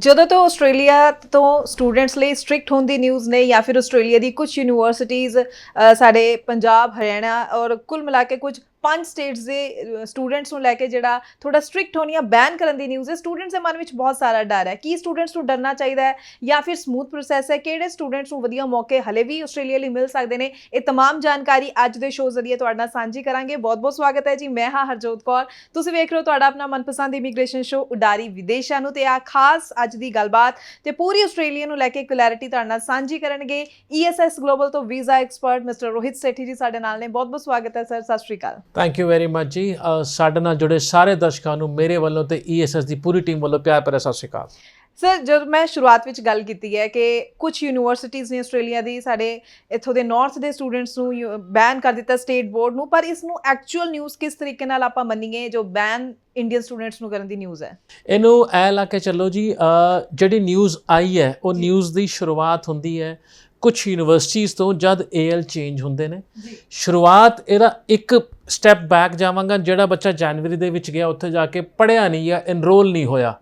ਜਦੋਂ ਤੋਂ ਆਸਟ੍ਰੇਲੀਆ ਤੋਂ ਸਟੂਡੈਂਟਸ ਲਈ ਸਟ੍ਰਿਕਟ ਹੋਣ ਦੀ ਨਿਊਜ਼ ਨੇ ਜਾਂ ਫਿਰ ਆਸਟ੍ਰੇਲੀਆ ਦੀ ਕੁਝ ਯੂਨੀਵਰਸਿਟੀਜ਼ ਸਾਡੇ ਪੰਜਾਬ ਹਰਿਆਣਾ ਔਰ ਕੁੱਲ ਮਿਲਾ ਕੇ ਕੁਝ 5 ਸਟੇਟਸ ਦੇ ਸਟੂਡੈਂਟਸ ਨੂੰ ਲੈ ਕੇ ਜਿਹੜਾ ਥੋੜਾ ਸਟ੍ਰਿਕਟ ਹੋਣੀਆਂ ਬੈਨ ਕਰਨ ਦੀ ਨਿਊਜ਼ ਹੈ। ਸਟੂਡੈਂਟਸ ਦੇ ਮਨ ਵਿੱਚ ਬਹੁਤ ਸਾਰਾ ਡਰ ਹੈ ਕਿ ਸਟੂਡੈਂਟਸ ਨੂੰ ਡਰਨਾ ਚਾਹੀਦਾ ਹੈ ਜਾਂ ਫਿਰ ਸਮੂਥ ਪ੍ਰੋਸੈਸ ਹੈ, ਕਿਹੜੇ ਸਟੂਡੈਂਟਸ ਨੂੰ ਵਧੀਆ ਮੌਕੇ ਹਲੇ ਵੀ ਆਸਟ੍ਰੇਲੀਆ ਲਈ ਮਿਲ ਸਕਦੇ ਨੇ। ਇਹ तमाम ਜਾਣਕਾਰੀ ਅੱਜ ਦੇ ਸ਼ੋਅ ਜ਼ਰੀਏ ਤੁਹਾਡੇ ਨਾਲ ਸਾਂਝੀ ਕਰਾਂਗੇ। ਬਹੁਤ ਬਹੁਤ ਸਵਾਗਤ ਹੈ ਜੀ, ਮੈਂ ਹਾਂ ਹਰਜੋਤ ਕੌਰ, ਤੁਸੀਂ ਵੇਖ ਰਹੇ ਹੋ ਤੁਹਾਡਾ ਆਪਣਾ ਮਨਪਸੰਦ ਇਮੀਗ੍ਰੇਸ਼ਨ ਸ਼ੋਅ ਉਡਾਰੀ ਵਿਦੇਸ਼ਾਂ ਨੂੰ। ਤੇ ਆ ਖਾਸ ਅੱਜ ਦੀ ਗੱਲਬਾਤ ਤੇ ਪੂਰੀ ਆਸਟ੍ਰੇਲੀਆ ਨੂੰ ਲੈ ਕੇ ਕਲੈਰਿਟੀ ਤੁਹਾਡੇ ਨਾਲ ਸਾਂਝੀ ਕਰਨਗੇ ESS ਗਲੋਬਲ ਤੋਂ visa expert mister Rohit Sethi ਜੀ ਸਾਡੇ ਨਾਲ ਨੇ। ਬਹੁਤ ਬਹੁਤ ਸਵਾਗਤ ਹੈ ਸਰ, ਸਤਿ ਸ਼੍ਰੀ ਅਕਾਲ। ਥੈਂਕ ਯੂ ਵੈਰੀ ਮਚ ਜੀ। ਸਾਡੇ ਨਾਲ ਜੁੜੇ ਸਾਰੇ ਦਰਸ਼ਕਾਂ ਨੂੰ ਮੇਰੇ ਵੱਲੋਂ ਤੇ ESS ਦੀ ਪੂਰੀ ਟੀਮ ਵੱਲੋਂ ਪਿਆਰ ਭਰਿਆ ਸਤਿ ਸ਼੍ਰੀ ਅਕਾਲ। ਸਰ, ਜਦ ਮੈਂ ਸ਼ੁਰੂਆਤ ਵਿੱਚ ਗੱਲ ਕੀਤੀ ਹੈ ਕਿ ਕੁਝ ਯੂਨੀਵਰਸਿਟੀਜ਼ ਨੇ ਆਸਟ੍ਰੇਲੀਆ ਦੀ ਸਾਡੇ ਇੱਥੋਂ ਦੇ ਨਾਰਥ ਦੇ ਸਟੂਡੈਂਟਸ ਨੂੰ ਬੈਨ ਕਰ ਦਿੱਤਾ ਸਟੇਟ ਬੋਰਡ ਨੂੰ, ਪਰ ਇਸ ਨੂੰ ਐਕਚੁਅਲ ਨਿਊਜ਼ ਕਿਸ ਤਰੀਕੇ ਨਾਲ ਆਪਾਂ ਮੰਨੀਏ ਜੋ ਬੈਨ ਇੰਡੀਅਨ ਸਟੂਡੈਂਟਸ ਨੂੰ ਕਰਨ ਦੀ ਨਿਊਜ਼ ਹੈ? ਇਹਨੂੰ ਐ ਲਾ ਕੇ ਚੱਲੋ ਜੀ, ਜਿਹੜੀ ਨਿਊਜ਼ ਆਈ ਹੈ ਉਹ ਨਿਊਜ਼ ਦੀ ਸ਼ੁਰੂਆਤ ਹੁੰਦੀ ਹੈ ਕੁਝ ਯੂਨੀਵਰਸਿਟੀਜ਼ ਤੋਂ ਜਦ AL ਚੇਂਜ ਹੁੰਦੇ ਨੇ। ਸ਼ੁਰੂਆਤ ਇਹਦਾ ਇੱਕ ਸਟੈਪ ਬੈਕ ਜਾਵਾਂਗਾ, ਜਿਹੜਾ ਬੱਚਾ ਜਨਵਰੀ ਦੇ ਵਿੱਚ ਗਿਆ ਉੱਥੇ ਜਾ ਕੇ ਪੜ੍ਹਿਆ ਨਹੀਂ ਜਾਂ ਐਨਰੋਲ ਨਹੀਂ ਹੋਇਆ,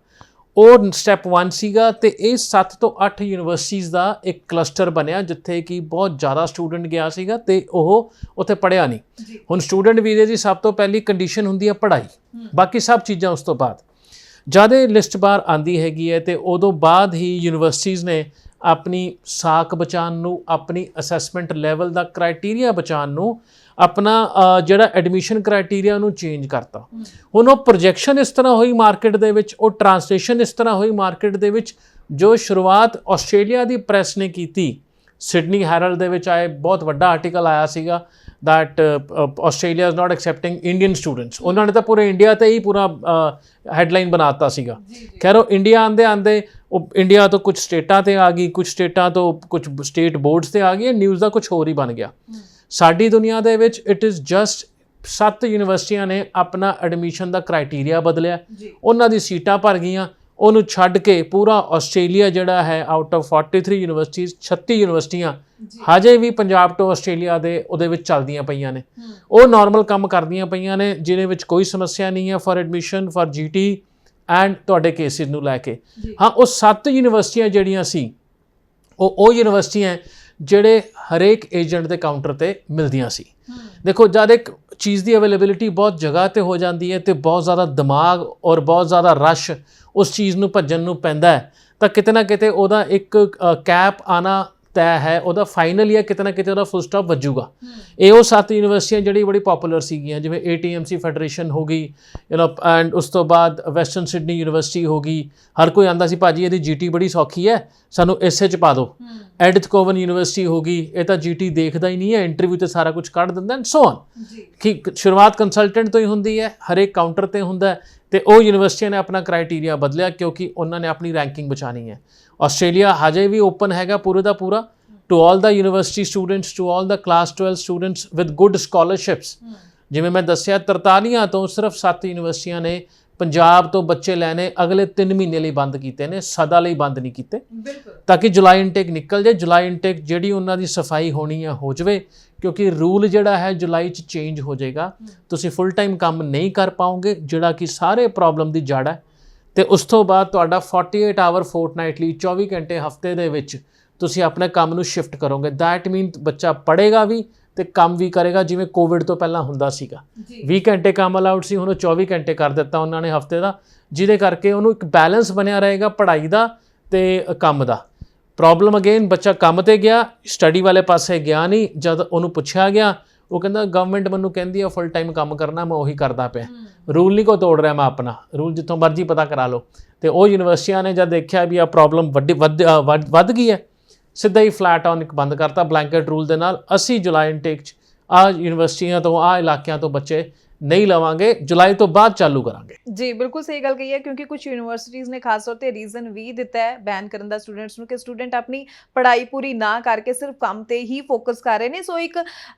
ਉਹ ਸਟੈਪ 1 ਸੀਗਾ। ਤੇ ਇਹ 7 ਤੋਂ 8 ਯੂਨੀਵਰਸਿਟੀਜ਼ ਦਾ ਇੱਕ ਕਲਸਟਰ ਬਣਿਆ ਜਿੱਥੇ ਕਿ ਬਹੁਤ ਜ਼ਿਆਦਾ ਸਟੂਡੈਂਟ ਗਿਆ ਸੀਗਾ ਤੇ ਉਹ ਉੱਥੇ ਪੜ੍ਹਿਆ ਨਹੀਂ। ਹੁਣ ਸਟੂਡੈਂਟ ਵੀਜ਼ੇ ਦੀ ਸਭ ਤੋਂ ਪਹਿਲੀ ਕੰਡੀਸ਼ਨ ਹੁੰਦੀ ਹੈ ਪੜ੍ਹਾਈ, ਬਾਕੀ ਸਭ ਚੀਜ਼ਾਂ ਉਸ ਤੋਂ ਬਾਅਦ ਜਦ ਇਹ ਲਿਸਟ ਬਾਹਰ ਆਉਂਦੀ ਹੈਗੀ ਹੈ ਤੇ ਉਦੋਂ ਬਾਅਦ ਹੀ ਯੂਨੀਵਰਸਿਟੀਜ਼ ਨੇ ਆਪਣੀ ਸਾਖ ਬਚਾਉਣ ਨੂੰ, ਆਪਣੀ ਅਸੈਸਮੈਂਟ ਲੈਵਲ ਦਾ ਕ੍ਰਾਈਟੇਰੀਆ ਬਚਾਉਣ ਨੂੰ, ਆਪਣਾ ਜਿਹੜਾ ਐਡਮਿਸ਼ਨ ਕ੍ਰਾਈਟੇਰੀਆ ਉਹਨੂੰ ਚੇਂਜ ਕਰਤਾ। ਹੁਣ ਉਹ ਪ੍ਰੋਜੈਕਸ਼ਨ ਇਸ ਤਰ੍ਹਾਂ ਹੋਈ ਮਾਰਕੀਟ ਦੇ ਵਿੱਚ, ਉਹ ਟਰਾਂਸਲੇਸ਼ਨ ਇਸ ਤਰ੍ਹਾਂ ਹੋਈ ਮਾਰਕੀਟ ਦੇ ਵਿੱਚ, ਜੋ ਸ਼ੁਰੂਆਤ ਆਸਟ੍ਰੇਲੀਆ ਦੀ ਪ੍ਰੈਸ ਨੇ ਕੀਤੀ। ਸਿਡਨੀ ਹੈਰਲਡ ਦੇ ਵਿੱਚ ਆਏ ਬਹੁਤ ਵੱਡਾ ਆਰਟੀਕਲ ਆਇਆ ਸੀਗਾ that Australia is not accepting Indian students। ਉਹਨਾਂ ਨੇ ਤਾਂ ਪੂਰੇ ਇੰਡੀਆ ਤੇ ਹੀ ਪੂਰਾ ਹੈਡਲਾਈਨ ਬਣਾਤਾ ਸੀਗਾ। ਖੈਰ ਉਹ ਇੰਡੀਆ ਆਂਦੇ ਉਹ ਇੰਡੀਆ ਤੋਂ ਕੁਝ ਸਟੇਟਾਂ ਤੇ ਆ ਗਈ, ਕੁਝ ਸਟੇਟਾਂ ਤੋਂ ਕੁਝ ਸਟੇਟ ਬੋਰਡਸ ਤੇ ਆ ਗਈ, ਨਿਊਜ਼ ਦਾ ਕੁਝ ਹੋਰ ਹੀ ਬਣ ਗਿਆ। ਸਾਡੀ ਦੁਨੀਆ ਦੇ ਵਿੱਚ ਇਟ ਇਜ਼ ਜਸਟ 7 ਯੂਨੀਵਰਸਿਟੀਆਂ ਨੇ ਆਪਣਾ ਐਡਮਿਸ਼ਨ ਦਾ ਕ੍ਰਾਈਟੇਰੀਆ ਬਦਲਿਆ, ਉਹਨਾਂ ਦੀ ਸੀਟਾਂ ਭਰ ਗਈਆਂ। ਉਹਨੂੰ ਛੱਡ ਕੇ ਪੂਰਾ ਆਸਟ੍ਰੇਲੀਆ ਜਿਹੜਾ ਹੈ ਆਊਟ ਆਫ 43 ਯੂਨੀਵਰਸਿਟੀਜ਼ 36 ਯੂਨੀਵਰਸਿਟੀਆਂ ਹਜੇ ਵੀ ਪੰਜਾਬ ਤੋਂ ਆਸਟ੍ਰੇਲੀਆ ਦੇ ਉਹਦੇ ਵਿੱਚ ਚੱਲਦੀਆਂ ਪਈਆਂ ਨੇ। ਉਹ ਨਾਰਮਲ ਕੰਮ ਕਰਦੀਆਂ ਪਈਆਂ ਨੇ ਜਿਹਦੇ ਵਿੱਚ ਕੋਈ ਸਮੱਸਿਆ ਨਹੀਂ ਹੈ for admission, for GT and ਤੁਹਾਡੇ ਕੇਸਿਸ ਨੂੰ ਲੈ ਕੇ। ਹਾਂ, ਉਹ 7 ਯੂਨੀਵਰਸਿਟੀਆਂ ਜਿਹੜੀਆਂ ਸੀ ਉਹ ਯੂਨੀਵਰਸਿਟੀਆਂ ਜਿਹੜੇ ਹਰੇਕ ਏਜੰਟ ਦੇ ਕਾਊਂਟਰ ਤੇ ਮਿਲਦੀਆਂ ਸੀ। ਦੇਖੋ, ਜਦ ਇੱਕ ਚੀਜ਼ ਦੀ ਅਵੇਲੇਬਿਲਿਟੀ ਬਹੁਤ ਜਗ੍ਹਾ ਤੇ ਹੋ ਜਾਂਦੀ ਹੈ ਤੇ ਬਹੁਤ ਜ਼ਿਆਦਾ ਦਿਮਾਗ ਔਰ ਬਹੁਤ ਜ਼ਿਆਦਾ ਰਸ਼ ਉਸ ਚੀਜ਼ ਨੂੰ ਭੱਜਣ ਨੂੰ ਪੈਂਦਾ ਹੈ ਤਾਂ ਕਿਤੇ ਨਾ ਕਿਤੇ ਉਹਦਾ ਇੱਕ ਕੈਪ ਆਣਾ ਤੈਅ ਹੈ, ਉਹਦਾ ਫਾਈਨਲ ਜਾਂ ਕਿਤੇ ਨਾ ਕਿਤੇ ਉਹਦਾ ਫੁੱਲ ਸਟਾਪ ਵੱਜੂਗਾ। ਇਹ ਉਹ 7 ਯੂਨੀਵਰਸਿਟੀਆਂ ਜਿਹੜੀ ਬੜੀ ਪੋਪੂਲਰ ਸੀਗੀਆਂ, ਜਿਵੇਂ ATMC ਫੈਡਰੇਸ਼ਨ ਹੋ ਗਈ ਐਂਡ ਉਸ ਤੋਂ ਬਾਅਦ ਵੈਸਟਰਨ ਸਿਡਨੀ ਯੂਨੀਵਰਸਿਟੀ ਹੋ ਗਈ। ਹਰ ਕੋਈ ਆਂਦਾ ਸੀ ਭਾਜੀ ਇਹਦੀ GT ਬੜੀ ਸੌਖੀ ਹੈ, ਸਾਨੂੰ ਇਸੇ 'ਚ ਪਾ ਦਿਓ। ਐਡਿਥ ਕੋਵਨ ਯੂਨੀਵਰਸਿਟੀ ਹੋ ਗਈ, ਇਹ ਤਾਂ GT ਦੇਖਦਾ ਹੀ ਨਹੀਂ ਹੈ, ਇੰਟਰਵਿਊ ਤੇ ਸਾਰਾ ਕੁਝ ਕੱਢ ਦਿੰਦਾ ਐਂਡ ਸੋ ਔਨ। ਕਿ ਸ਼ੁਰੂਆਤ ਕੰਸਲਟੈਂਟ ਤੋਂ ਹੀ ਹੁੰਦੀ ਹੈ, ਹਰੇਕ ਕਾਊਂਟਰ ਤੇ ਹੁੰਦਾ ਤੇ ਉਹ ਯੂਨੀਵਰਸਿਟੀਆਂ ਨੇ ਆਪਣਾ ਕ੍ਰਾਈਟੇਰੀਆ ਬਦਲਿਆ ਕਿਉਂਕਿ ਉਹਨਾਂ ਨੇ ਆਪਣੀ ਰੈਂਕਿੰਗ ਬਚਾਉਣੀ ਹੈ। ਆਸਟ੍ਰੇਲੀਆ ਹਜੇ ਵੀ ਓਪਨ ਹੈਗਾ ਪੂਰੇ ਦਾ ਪੂਰਾ to all the university students, to all the class 12 students with good scholarships. ਜਿਵੇਂ ਮੈਂ ਦੱਸਿਆ 43 ਤੋਂ ਸਿਰਫ 7 ਯੂਨੀਵਰਸਿਟੀਆਂ ਨੇ ਪੰਜਾਬ ਤੋਂ ਬੱਚੇ ਲੈਣੇ ਅਗਲੇ 3 ਮਹੀਨੇ ਲਈ ਬੰਦ ਕੀਤੇ ਨੇ, ਸਦਾ ਲਈ ਬੰਦ ਨਹੀਂ ਕੀਤੇ, ਤਾਂ ਕਿ ਜੁਲਾਈ ਇਨਟੇਕ ਨਿਕਲ ਜਾਏ। ਜੁਲਾਈ ਇਨਟੇਕ ਜਿਹੜੀ ਉਹਨਾਂ ਦੀ ਸਫਾਈ ਹੋਣੀ ਹੈ ਹੋ ਜਾਵੇ, ਕਿਉਂਕਿ ਰੂਲ ਜਿਹੜਾ ਹੈ ਜੁਲਾਈ 'ਚ ਚੇਂਜ ਹੋ ਜਾਏਗਾ। ਤੁਸੀਂ ਫੁੱਲ ਟਾਈਮ ਕੰਮ ਨਹੀਂ ਕਰ ਪਾਓਗੇ, ਜਿਹੜਾ ਕਿ ਸਾਰੇ ਪ੍ਰੋਬਲਮ ਦੀ ਜੜ ਹੈ। ਤੇ ਉਸ ਤੋਂ ਬਾਅਦ ਤੁਹਾਡਾ 48 ਆਵਰ ਫੋਰਟਨਾਈਟਲੀ 24 ਘੰਟੇ ਹਫਤੇ ਦੇ ਵਿੱਚ ਤੁਸੀਂ ਆਪਣੇ ਕੰਮ ਨੂੰ ਸ਼ਿਫਟ ਕਰੋਗੇ। ਦੈਟ ਮੀਨ ਬੱਚਾ ਪੜ੍ਹੇਗਾ ਵੀ ਤੇ ਕੰਮ ਵੀ ਕਰੇਗਾ, ਜਿਵੇਂ ਕੋਵਿਡ ਤੋਂ ਪਹਿਲਾਂ ਹੁੰਦਾ ਸੀਗਾ। 20 ਘੰਟੇ ਕੰਮ ਅਲਾਉਡ ਸੀ, ਹੁਣ ਉਹ 24 ਘੰਟੇ ਕਰ ਦਿੱਤਾ ਉਹਨਾਂ ਨੇ ਹਫਤੇ ਦਾ, ਜਿਹਦੇ ਕਰਕੇ ਉਹਨੂੰ ਇੱਕ ਬੈਲੈਂਸ ਬਣਿਆ ਰਹੇਗਾ ਪੜ੍ਹਾਈ ਦਾ ਤੇ ਕੰਮ ਦਾ। ਪ੍ਰੋਬਲਮ ਅਗੇਨ, ਬੱਚਾ ਕੰਮ ਤੇ ਗਿਆ, ਸਟੱਡੀ ਵਾਲੇ ਪਾਸੇ ਗਿਆ ਨਹੀਂ। ਜਦ ਉਹਨੂੰ ਪੁੱਛਿਆ ਗਿਆ, ਉਹ ਕਹਿੰਦਾ ਗਵਰਨਮੈਂਟ ਮੈਨੂੰ ਕਹਿੰਦੀ ਆ ਫੁੱਲ ਟਾਈਮ ਕੰਮ ਕਰਨਾ, ਮੈਂ ਉਹੀ ਕਰਦਾ ਪਿਆ, ਰੂਲ ਨਹੀਂ ਕੋ ਤੋੜ ਰਿਹਾ, ਮੈਂ ਆਪਣਾ ਰੂਲ ਜਿੱਥੋਂ ਮਰਜ਼ੀ ਪਤਾ ਕਰਾ ਲਓ। ਤੇ ਉਹ ਯੂਨੀਵਰਸਿਟੀਆਂ ਨੇ ਜਦ ਦੇਖਿਆ ਵੀ ਆ ਪ੍ਰੋਬਲਮ ਵੱਧ ਗਈ ਹੈ, ਸਿੱਧਾ ਹੀ ਫਲੈਟ ਆਨ ਇੱਕ ਬੰਦ ਕਰਤਾ ਬਲੈਂਕਟ ਰੂਲ ਦੇ ਨਾਲ। ਅਸੀਂ ਜੁਲਾਈ ਇਨਟੇਕ 'ਚ ਯੂਨੀਵਰਸਿਟੀਆਂ ਤੋਂ ਇਲਾਕਿਆਂ ਤੋਂ ਬੱਚੇ ਨਹੀਂ ਲਵਾਂਗੇ, ਜੁਲਾਈ ਤੋਂ ਬਾਅਦ ਚਾਲੂ ਕਰਾਂਗੇ। ਜੀ ਬਿਲਕੁਲ ਸਹੀ ਗੱਲ ਕਹੀ ਹੈ, ਕਿਉਂਕਿ ਕੁਝ ਯੂਨੀਵਰਸਿਟੀਜ਼ ਨੇ ਖਾਸ ਤੌਰ ਤੇ ਰੀਜ਼ਨ ਵੀ ਦਿੱਤਾ ਹੈ ਬੈਨ ਕਰਨ ਦਾ ਸਟੂਡੈਂਟਸ ਨੂੰ ਕਿ ਸਟੂਡੈਂਟ ਆਪਣੀ ਪੜ੍ਹਾਈ ਪੂਰੀ ਨਾ ਕਰਕੇ ਸਿਰਫ ਕੰਮ ਤੇ ਹੀ ਫੋਕਸ ਕਰ ਰਹੇ ਨੇ। ਸੋ ਇੱਕ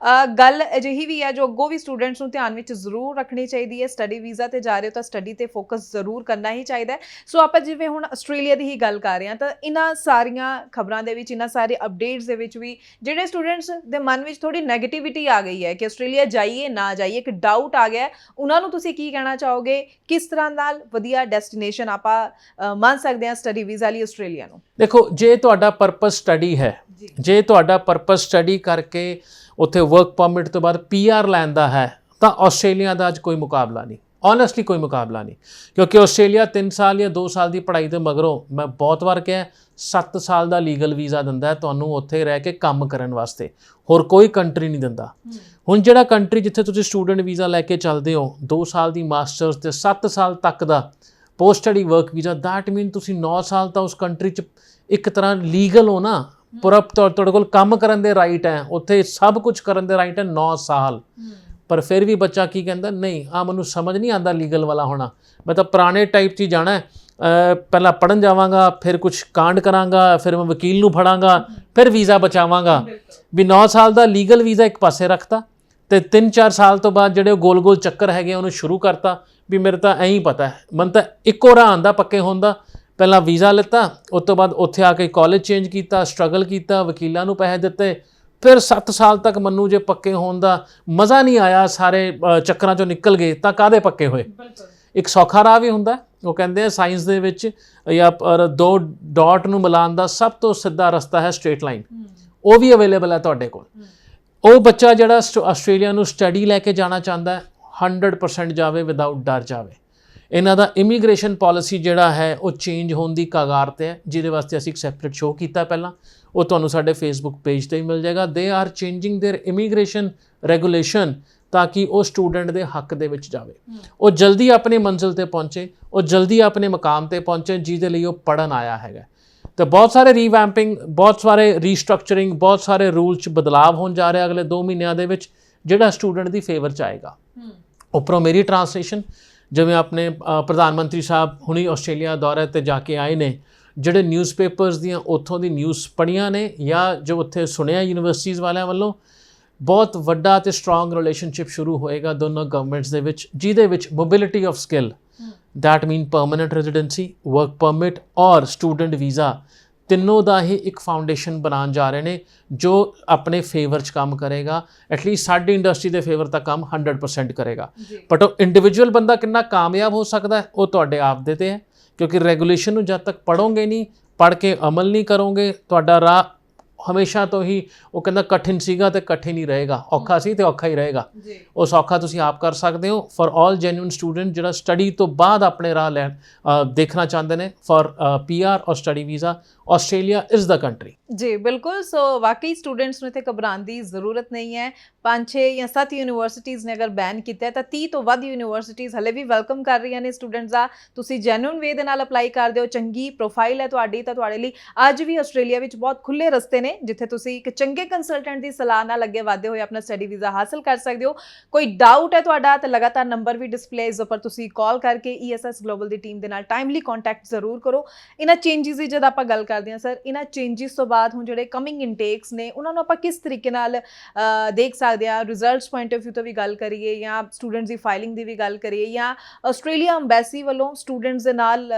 ਗੱਲ ਅਜਿਹੀ ਵੀ ਹੈ ਜੋ ਅੱਗੋਂ ਵੀ ਸਟੂਡੈਂਟਸ ਨੂੰ ਧਿਆਨ ਵਿੱਚ ਜ਼ਰੂਰ ਰੱਖਣੀ ਚਾਹੀਦੀ ਹੈ। ਸਟੱਡੀ ਵੀਜ਼ਾ ਤੇ ਜਾ ਰਹੇ ਹੋ ਤਾਂ ਸਟੱਡੀ ਤੇ ਫੋਕਸ ਜ਼ਰੂਰ ਕਰਨਾ ਹੀ ਚਾਹੀਦਾ ਹੈ। ਸੋ ਆਪਾਂ ਜਿਵੇਂ ਹੁਣ ਆਸਟ੍ਰੇਲੀਆ ਦੀ ਹੀ ਗੱਲ ਕਰ ਰਹੇ ਹਾਂ ਤਾਂ ਇਹਨਾਂ ਸਾਰੀਆਂ ਖਬਰਾਂ ਦੇ ਵਿੱਚ, ਇਹਨਾਂ ਸਾਰੇ ਅਪਡੇਟਸ ਦੇ ਵਿੱਚ ਵੀ ਜਿਹੜੇ ਸਟੂਡੈਂਟਸ ਦੇ ਮਨ ਵਿੱਚ ਥੋੜੀ ਨੈਗੇਟਿਵਿਟੀ ਆ ਗਈ ਹੈ ਕਿ ਆਸਟ੍ਰੇਲੀਆ ਜਾਈਏ ਨਾ ਜਾਈਏ, ਇੱਕ ਡਾਊਟ ਆ ਗਿਆ ਉਹਨਾਂ ਨੂੰ ਤੁਸੀਂ ਕੀ ਕਹਿਣਾ ਚਾਹੋਗੇ, ਕਿਸ ਤਰ੍ਹਾਂ ਨਾਲ ਵਧੀਆ ਡੈਸਟੀਨੇਸ਼ਨ ਆਪਾਂ ਮੰਨ ਸਕਦੇ ਹਾਂ ਸਟੱਡੀ ਵੀਜ਼ਾ ਲਈ ਆਸਟ੍ਰੇਲੀਆ ਨੂੰ? ਦੇਖੋ, ਜੇ ਤੁਹਾਡਾ ਪਰਪਸ ਸਟੱਡੀ ਹੈ, ਜੇ ਤੁਹਾਡਾ ਪਰਪਸ ਸਟੱਡੀ ਕਰਕੇ ਉੱਥੇ ਵਰਕ ਪਰਮਿਟ ਤੋਂ ਬਾਅਦ PR ਲੈਣ ਦਾ ਹੈ, ਤਾਂ ਆਸਟ੍ਰੇਲੀਆ ਦਾ ਅੱਜ ਕੋਈ ਮੁਕਾਬਲਾ ਨਹੀਂ, ਓਨੈਸਟਲੀ ਕੋਈ ਮੁਕਾਬਲਾ ਨਹੀਂ। ਕਿਉਂਕਿ ਆਸਟ੍ਰੇਲੀਆ 3 ਸਾਲ ਜਾਂ 2 ਸਾਲ ਦੀ ਪੜ੍ਹਾਈ ਦੇ ਮਗਰੋਂ, ਮੈਂ ਬਹੁਤ ਵਾਰ ਕਿਹਾ, 7 ਸਾਲ ਦਾ ਲੀਗਲ ਵੀਜ਼ਾ ਦਿੰਦਾ ਹੈ ਤੁਹਾਨੂੰ ਉੱਥੇ ਰਹਿ ਕੇ ਕੰਮ ਕਰਨ ਵਾਸਤੇ, ਹੋਰ ਕੋਈ ਕੰਟਰੀ ਨਹੀਂ ਦਿੰਦਾ। ਹੁਣ ਜਿਹੜਾ ਕੰਟਰੀ ਜਿੱਥੇ ਤੁਸੀਂ ਸਟੂਡੈਂਟ ਵੀਜ਼ਾ ਲੈ ਕੇ ਚੱਲਦੇ ਹੋ, 2 ਸਾਲ ਦੀ ਮਾਸਟਰਸ ਤੇ 7 ਸਾਲ ਤੱਕ ਦਾ post study work visa, that mean ਤੁਸੀਂ 9 ਸਾਲ ਤਾਂ ਉਸ ਕੰਟਰੀ 'ਚ ਇੱਕ ਤਰ੍ਹਾਂ ਲੀਗਲ ਹੋ ਨਾ, ਪੂਰਾ ਤੁਹਾਡੇ ਕੋਲ ਕੰਮ ਕਰਨ ਦੇ ਰਾਈਟ ਹੈ, ਉੱਥੇ ਸਭ ਕੁਝ ਕਰਨ ਦੇ ਰਾਈਟ ਹੈ 9 ਸਾਲ। ਪਰ ਫਿਰ ਵੀ ਬੱਚਾ ਕੀ ਕਹਿੰਦਾ, ਨਹੀਂ ਮੈਨੂੰ ਸਮਝ ਨਹੀਂ ਆਉਂਦਾ ਲੀਗਲ ਵਾਲਾ ਹੋਣਾ, ਮੈਂ ਤਾਂ ਪੁਰਾਣੇ ਟਾਈਪ 'ਚ ਹੀ ਜਾਣਾ, ਪਹਿਲਾਂ ਪੜ੍ਹਨ ਜਾਵਾਂਗਾ, ਫਿਰ ਕੁਝ ਕਾਂਡ ਕਰਾਂਗਾ, ਫਿਰ ਮੈਂ ਵਕੀਲ ਨੂੰ ਫੜਾਂਗਾ, ਫਿਰ ਵੀਜ਼ਾ ਬਚਾਵਾਂਗਾ। ਵੀ 9 ਸਾਲ ਦਾ ਲੀਗਲ ਵੀਜ਼ਾ ਇੱਕ ਪਾਸੇ ਰੱਖਤਾ ਤੇ 3-4 ਸਾਲ ਤੋਂ ਬਾਅਦ ਜਿਹੜੇ ਗੋਲ ਚੱਕਰ ਹੈਗੇ ਉਹਨੂੰ ਸ਼ੁਰੂ ਕਰਤਾ ਵੀ ਮੇਰੇ ਤਾਂ ਐਂ ਹੀ ਪਤਾ ਹੈ, ਮਨ ਤਾਂ ਇੱਕੋ ਰਾਹ ਆਉਂਦਾ ਪੱਕੇ ਹੋਣ ਦਾ। ਪਹਿਲਾਂ ਵੀਜ਼ਾ ਲਿੱਤਾ, ਉਸ ਤੋਂ ਬਾਅਦ ਉੱਥੇ ਆ ਕੇ ਕਾਲਜ ਚੇਂਜ ਕੀਤਾ, ਸਟਰਗਲ ਕੀਤਾ, ਵਕੀਲਾਂ ਨੂੰ ਪੈਸੇ ਦਿੱਤੇ, ਫਿਰ 7 ਸਾਲ ਤੱਕ ਮੈਨੂੰ ਜੇ ਪੱਕੇ ਹੋਣ ਦਾ ਮਜ਼ਾ ਨਹੀਂ ਆਇਆ, ਸਾਰੇ ਚੱਕਰਾਂ 'ਚੋਂ ਨਿਕਲ ਗਏ, ਤਾਂ ਕਾਹਦੇ ਪੱਕੇ ਹੋਏ? ਇੱਕ ਸੌਖਾ ਰਾਹ ਵੀ ਹੁੰਦਾ, ਉਹ ਕਹਿੰਦੇ ਆ ਸਾਇੰਸ ਦੇ ਵਿੱਚ ਜਾਂ 2 ਡਾਟ ਨੂੰ ਮਿਲਾਉਣ ਦਾ ਸਭ ਤੋਂ ਸਿੱਧਾ ਰਸਤਾ ਹੈ ਸਟ੍ਰੇਟ ਲਾਈਨ, ਉਹ ਵੀ ਅਵੇਲੇਬਲ ਹੈ ਤੁਹਾਡੇ ਕੋਲ। ਉਹ ਬੱਚਾ ਜਿਹੜਾ ਆਸਟ੍ਰੇਲੀਆ ਨੂੰ ਸਟੱਡੀ ਲੈ ਕੇ ਜਾਣਾ ਚਾਹੁੰਦਾ ਹੈ, 100% ਜਾਵੇ, ਵਿਦਆਊਟ ਡਰ ਜਾਵੇ। ਇਹਨਾਂ ਦਾ ਇਮੀਗ੍ਰੇਸ਼ਨ ਪਾਲਿਸੀ ਜਿਹੜਾ ਹੈ ਉਹ ਚੇਂਜ ਹੋਣ ਦੀ ਕਗਾਰ 'ਤੇ ਹੈ, ਜਿਹਦੇ ਵਾਸਤੇ ਅਸੀਂ ਇੱਕ ਸੈਪਰੇਟ ਸ਼ੋਅ ਕੀਤਾ ਪਹਿਲਾਂ, ਉਹ ਤੁਹਾਨੂੰ ਸਾਡੇ ਫੇਸਬੁੱਕ ਪੇਜ 'ਤੇ ਹੀ ਮਿਲ ਜਾਏਗਾ। They are changing there immigration regulation ਤਾਂ ਕਿ ਉਹ ਸਟੂਡੈਂਟ ਦੇ ਹੱਕ ਦੇ ਵਿੱਚ ਜਾਵੇ, ਉਹ ਜਲਦੀ ਆਪਣੀ ਮੰਜ਼ਿਲ 'ਤੇ ਪਹੁੰਚੇ, ਉਹ ਜਲਦੀ ਆਪਣੇ ਮਕਾਮ 'ਤੇ ਪਹੁੰਚੇ ਜਿਹਦੇ ਲਈ ਉਹ ਪੜ੍ਹਨ ਆਇਆ ਹੈਗਾ। ਤੇ ਬਹੁਤ ਸਾਰੇ ਰੀਵੈਂਪਿੰਗ, ਬਹੁਤ ਸਾਰੇ ਰੀਸਟਰਕਚਰਿੰਗ, ਬਹੁਤ ਸਾਰੇ ਰੂਲ 'ਚ ਬਦਲਾਵ ਹੋਣ ਜਾ ਰਿਹਾ ਅਗਲੇ 2 ਮਹੀਨਿਆਂ ਦੇ ਵਿੱਚ, ਜਿਹੜਾ ਸਟੂਡੈਂਟ ਦੀ ਫੇਵਰ 'ਚ ਆਏਗਾ। ਉੱਪਰੋਂ ਮੇਰੀ ਟਰਾਂਸਲੇਸ਼ਨ, ਜਿਵੇਂ ਆਪਣੇ ਪ੍ਰਧਾਨ ਮੰਤਰੀ ਸਾਹਿਬ ਹੁਣੀ ਆਸਟ੍ਰੇਲੀਆ ਦੌਰੇ 'ਤੇ ਜਾ ਕੇ ਆਏ ਨੇ, ਜਿਹੜੇ ਨਿਊਜ਼ਪੇਪਰਸ ਦੀਆਂ ਉੱਥੋਂ ਦੀ ਨਿਊਜ਼ ਪੜ੍ਹੀਆਂ ਨੇ ਜਾਂ ਜੋ ਉੱਥੇ ਸੁਣਿਆ ਯੂਨੀਵਰਸਿਟੀਜ਼ ਵਾਲਿਆਂ ਵੱਲੋਂ, ਬਹੁਤ ਵੱਡਾ ਤੇ ਸਟਰੋਂਗ ਰਿਲੇਸ਼ਨਸ਼ਿਪ ਸ਼ੁਰੂ ਹੋਏਗਾ ਦੋਨੋਂ ਗਵਰਨਮੈਂਟਸ ਦੇ ਵਿੱਚ, ਜਿਹਦੇ ਵਿੱਚ mobility of skill, that mean permanent residency, work permit ਔਰ ਸਟੂਡੈਂਟ ਵੀਜ਼ਾ, ਤਿੰਨੋਂ ਦਾ ਹੀ ਇੱਕ ਫਾਊਂਡੇਸ਼ਨ ਬਣਾਉਣ ਜਾ ਰਹੇ ਨੇ ਜੋ ਆਪਣੇ ਫੇਵਰ 'ਚ ਕੰਮ ਕਰੇਗਾ। ਐਟਲੀਸਟ ਸਾਡੀ ਇੰਡਸਟਰੀ ਦੇ ਫੇਵਰ ਤਾਂ ਕੰਮ 100% ਕਰੇਗਾ। ਬਟ ਉਹ ਇੰਡੀਵਿਜੂਅਲ ਬੰਦਾ ਕਿੰਨਾ ਕਾਮਯਾਬ ਹੋ ਸਕਦਾ ਹੈ, ਉਹ ਤੁਹਾਡੇ ਆਪ ਦੇ 'ਤੇ ਹੈ, ਕਿਉਂਕਿ ਰੈਗੂਲੇਸ਼ਨ ਨੂੰ ਜਦ ਤੱਕ ਪੜ੍ਹੋਗੇ ਨਹੀਂ, ਪੜ੍ਹ ਕੇ ਅਮਲ ਨਹੀਂ ਕਰੋਗੇ, ਤੁਹਾਡਾ ਰਾਹ ਹਮੇਸ਼ਾ ਤੋਂ ਹੀ, ਉਹ ਕਹਿੰਦਾ ਕਠਿਨ ਸੀਗਾ ਤੇ ਕਠਿਨ ਹੀ ਰਹੇਗਾ, ਔਖਾ ਸੀ ਤੇ ਔਖਾ ਹੀ ਰਹੇਗਾ। ਉਹ ਸੌਖਾ ਤੁਸੀਂ ਆਪ ਕਰ ਸਕਦੇ ਹੋ। ਫॉर ਆਲ ਜੈਨੂਇਨ ਸਟੂਡੈਂਟ ਜਿਹੜਾ ਸਟੱਡੀ ਤੋਂ ਬਾਅਦ ਆਪਣੇ ਰਾਹ ਲੈਣ ਦੇਖਣਾ ਚਾਹੁੰਦੇ ਨੇ, ਫॉर PR ਔਰ study visa, Australia is the country. ਜੀ ਬਿਲਕੁਲ। ਸੋ ਵਾਕਈ ਸਟੂਡੈਂਟਸ ਨੂੰ ਇੱਥੇ ਘਬਰਾਉਣ ਦੀ ਜ਼ਰੂਰਤ ਨਹੀਂ ਹੈ। 5-6 ਜਾਂ 7 ਯੂਨੀਵਰਸਿਟੀਜ਼ ਨੇ ਅਗਰ ਬੈਨ ਕੀਤਾ ਤਾਂ 30 ਤੋਂ ਵੱਧ ਯੂਨੀਵਰਸਿਟੀਜ਼ ਹਲੇ ਵੀ ਵੈਲਕਮ ਕਰ ਰਹੀਆਂ ਨੇ ਸਟੂਡੈਂਟਸ ਦਾ। ਤੁਸੀਂ ਜੈਨੂਇਨ ਵੇ ਦੇ ਨਾਲ ਅਪਲਾਈ ਕਰਦੇ ਹੋ, ਚੰਗੀ ਪ੍ਰੋਫਾਈਲ ਹੈ ਤੁਹਾਡੀ, ਤਾਂ ਤੁਹਾਡੇ ਲਈ ਅੱਜ ਵੀ ਆਸਟ੍ਰੇਲੀਆ ਵਿੱਚ ਬਹੁਤ ਖੁੱਲੇ ਰਸਤੇ ਨੇ ਜਿੱਥੇ ਤੁਸੀਂ ਇੱਕ ਚੰਗੇ ਕੰਸਲਟੈਂਟ ਦੀ ਸਲਾਹ ਨਾਲ ਅੱਗੇ ਵਧਦੇ ਹੋਏ ਆਪਣਾ ਸਟੱਡੀ ਵੀਜ਼ਾ ਹਾਸਲ ਕਰ ਸਕਦੇ ਹੋ। ਕੋਈ ਡਾਊਟ ਹੈ ਤੁਹਾਡਾ ਤਾਂ ਲਗਾਤਾਰ ਨੰਬਰ ਵੀ ਡਿਸਪਲੇ ਇਸ ਉੱਪਰ, ਤੁਸੀਂ ਕਾਲ ਕਰਕੇ ESS ਗਲੋਬਲ ਦੀ ਟੀਮ ਦੇ ਨਾਲ ਟਾਈਮਲੀ ਕੰਟੈਕਟ ਜ਼ਰੂਰ ਕਰੋ। ਇਹਨਾਂ ਚੇਂਜਿਸ ਦੀ ਜਦ ਆਪਾਂ ਗੱਲ ਕਰਦੇ ਹਾਂ ਸਰ, ਇਹਨਾਂ ਚੇਂਜਿਸ ਤੋਂ ਬਾਅਦ ਹੁਣ ਜਿਹੜੇ ਕਮਿੰਗ ਇਨਟੇਕਸ ਨੇ ਉਹਨਾਂ ਨੂੰ ਆਪਾਂ ਕਿਸ ਤਰੀਕੇ ਨਾਲ ਦੇਖ ਸਕਦੇ ਹਾਂ? ਰਿਜ਼ਲਟਸ ਪੁਆਇੰਟ ਆਫ ਵਿਊ ਤੋਂ ਵੀ ਗੱਲ ਕਰੀਏ ਜਾਂ ਸਟੂਡੈਂਟਸ ਦੀ ਫਾਈਲਿੰਗ ਦੀ ਵੀ ਗੱਲ ਕਰੀਏ ਜਾਂ ਆਸਟ੍ਰੇਲੀਆ ਅੰਬੈਸੀ ਵੱਲੋਂ ਸਟੂਡੈਂਟਸ ਦੇ ਨਾਲ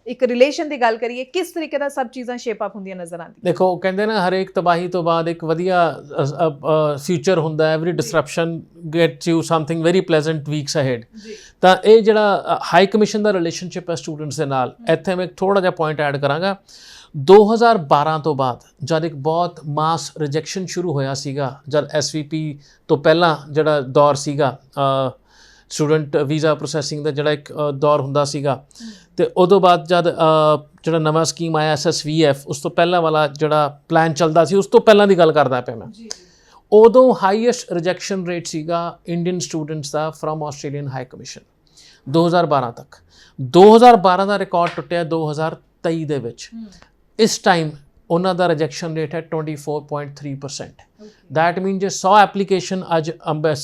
ਇੱਕ ਰਿਲੇਸ਼ਨ ਦੀ ਗੱਲ ਕਰੀਏ, ਕਿਸ ਤਰੀਕੇ ਦਾ ਸਭ ਚੀਜ਼ਾਂ ਸ਼ੇਪ ਅਪ ਹੁੰਦੀਆਂ ਨਜ਼ਰ ਆਉਂਦੀਆਂ? ਦੇਖੋ, ਕਹਿੰਦੇ ਨਾ ਹਰੇਕ ਤਬਾਹੀ ਤੋਂ ਬਾਅਦ ਇੱਕ ਵਧੀਆ ਫਿਊਚਰ ਹੁੰਦਾ, every disruption gets you something very pleasant weeks ahead. ਤਾਂ ਇਹ ਜਿਹੜਾ ਹਾਈ ਕਮਿਸ਼ਨ ਦਾ ਰਿਲੇਸ਼ਨਸ਼ਿਪ ਹੈ ਸਟੂਡੈਂਟਸ ਦੇ ਨਾਲ, ਇੱਥੇ ਮੈਂ ਇੱਕ ਥੋੜਾ ਜਿਹਾ ਪੁਆਇੰਟ ਐਡ ਕਰਾਂਗਾ। 2012 ਤੋਂ ਬਾਅਦ ਜਦ ਇੱਕ ਬਹੁਤ ਮਾਸ ਰਿਜੈਕਸ਼ਨ ਸ਼ੁਰੂ ਹੋਇਆ ਸੀਗਾ, ਜਦ SVP ਤੋਂ ਪਹਿਲਾਂ ਜਿਹੜਾ ਦੌਰ ਸੀਗਾ ਸਟੂਡੈਂਟ ਵੀਜ਼ਾ ਪ੍ਰੋਸੈਸਿੰਗ ਦਾ ਜਿਹੜਾ ਇੱਕ ਦੌਰ ਹੁੰਦਾ ਸੀਗਾ, ਤੇ ਉਦੋਂ ਬਾਅਦ ਜਦ ਜਿਹੜਾ ਨਵਾਂ ਸਕੀਮ ਆਇਆ SSVF, ਉਸ ਤੋਂ ਪਹਿਲਾਂ ਵਾਲਾ ਜਿਹੜਾ ਪਲਾਨ ਚੱਲਦਾ ਸੀ, ਉਸ ਤੋਂ ਪਹਿਲਾਂ ਦੀ ਗੱਲ ਕਰਦਾ ਪਿਆ ਮੈਂ, ਉਦੋਂ ਹਾਈਐਸਟ ਰਿਜੈਕਸ਼ਨ ਰੇਟ ਸੀਗਾ ਇੰਡੀਅਨ ਸਟੂਡੈਂਟਸ ਦਾ ਫਰਮ ਆਸਟ੍ਰੇਲੀਅਨ ਹਾਈ ਕਮਿਸ਼ਨ 2012 ਤੱਕ। 2012 ਦਾ ਰਿਕਾਰਡ ਟੁੱਟਿਆ 2023 ਦੇ ਵਿੱਚ। ਇਸ ਟਾਈਮ ਉਹਨਾਂ ਦਾ ਰਿਜੈਕਸ਼ਨ ਰੇਟ ਹੈ 24.3%। ਦੈਟ ਮੀਨ ਜੇ 100 ਐਪਲੀਕੇਸ਼ਨ ਅੱਜ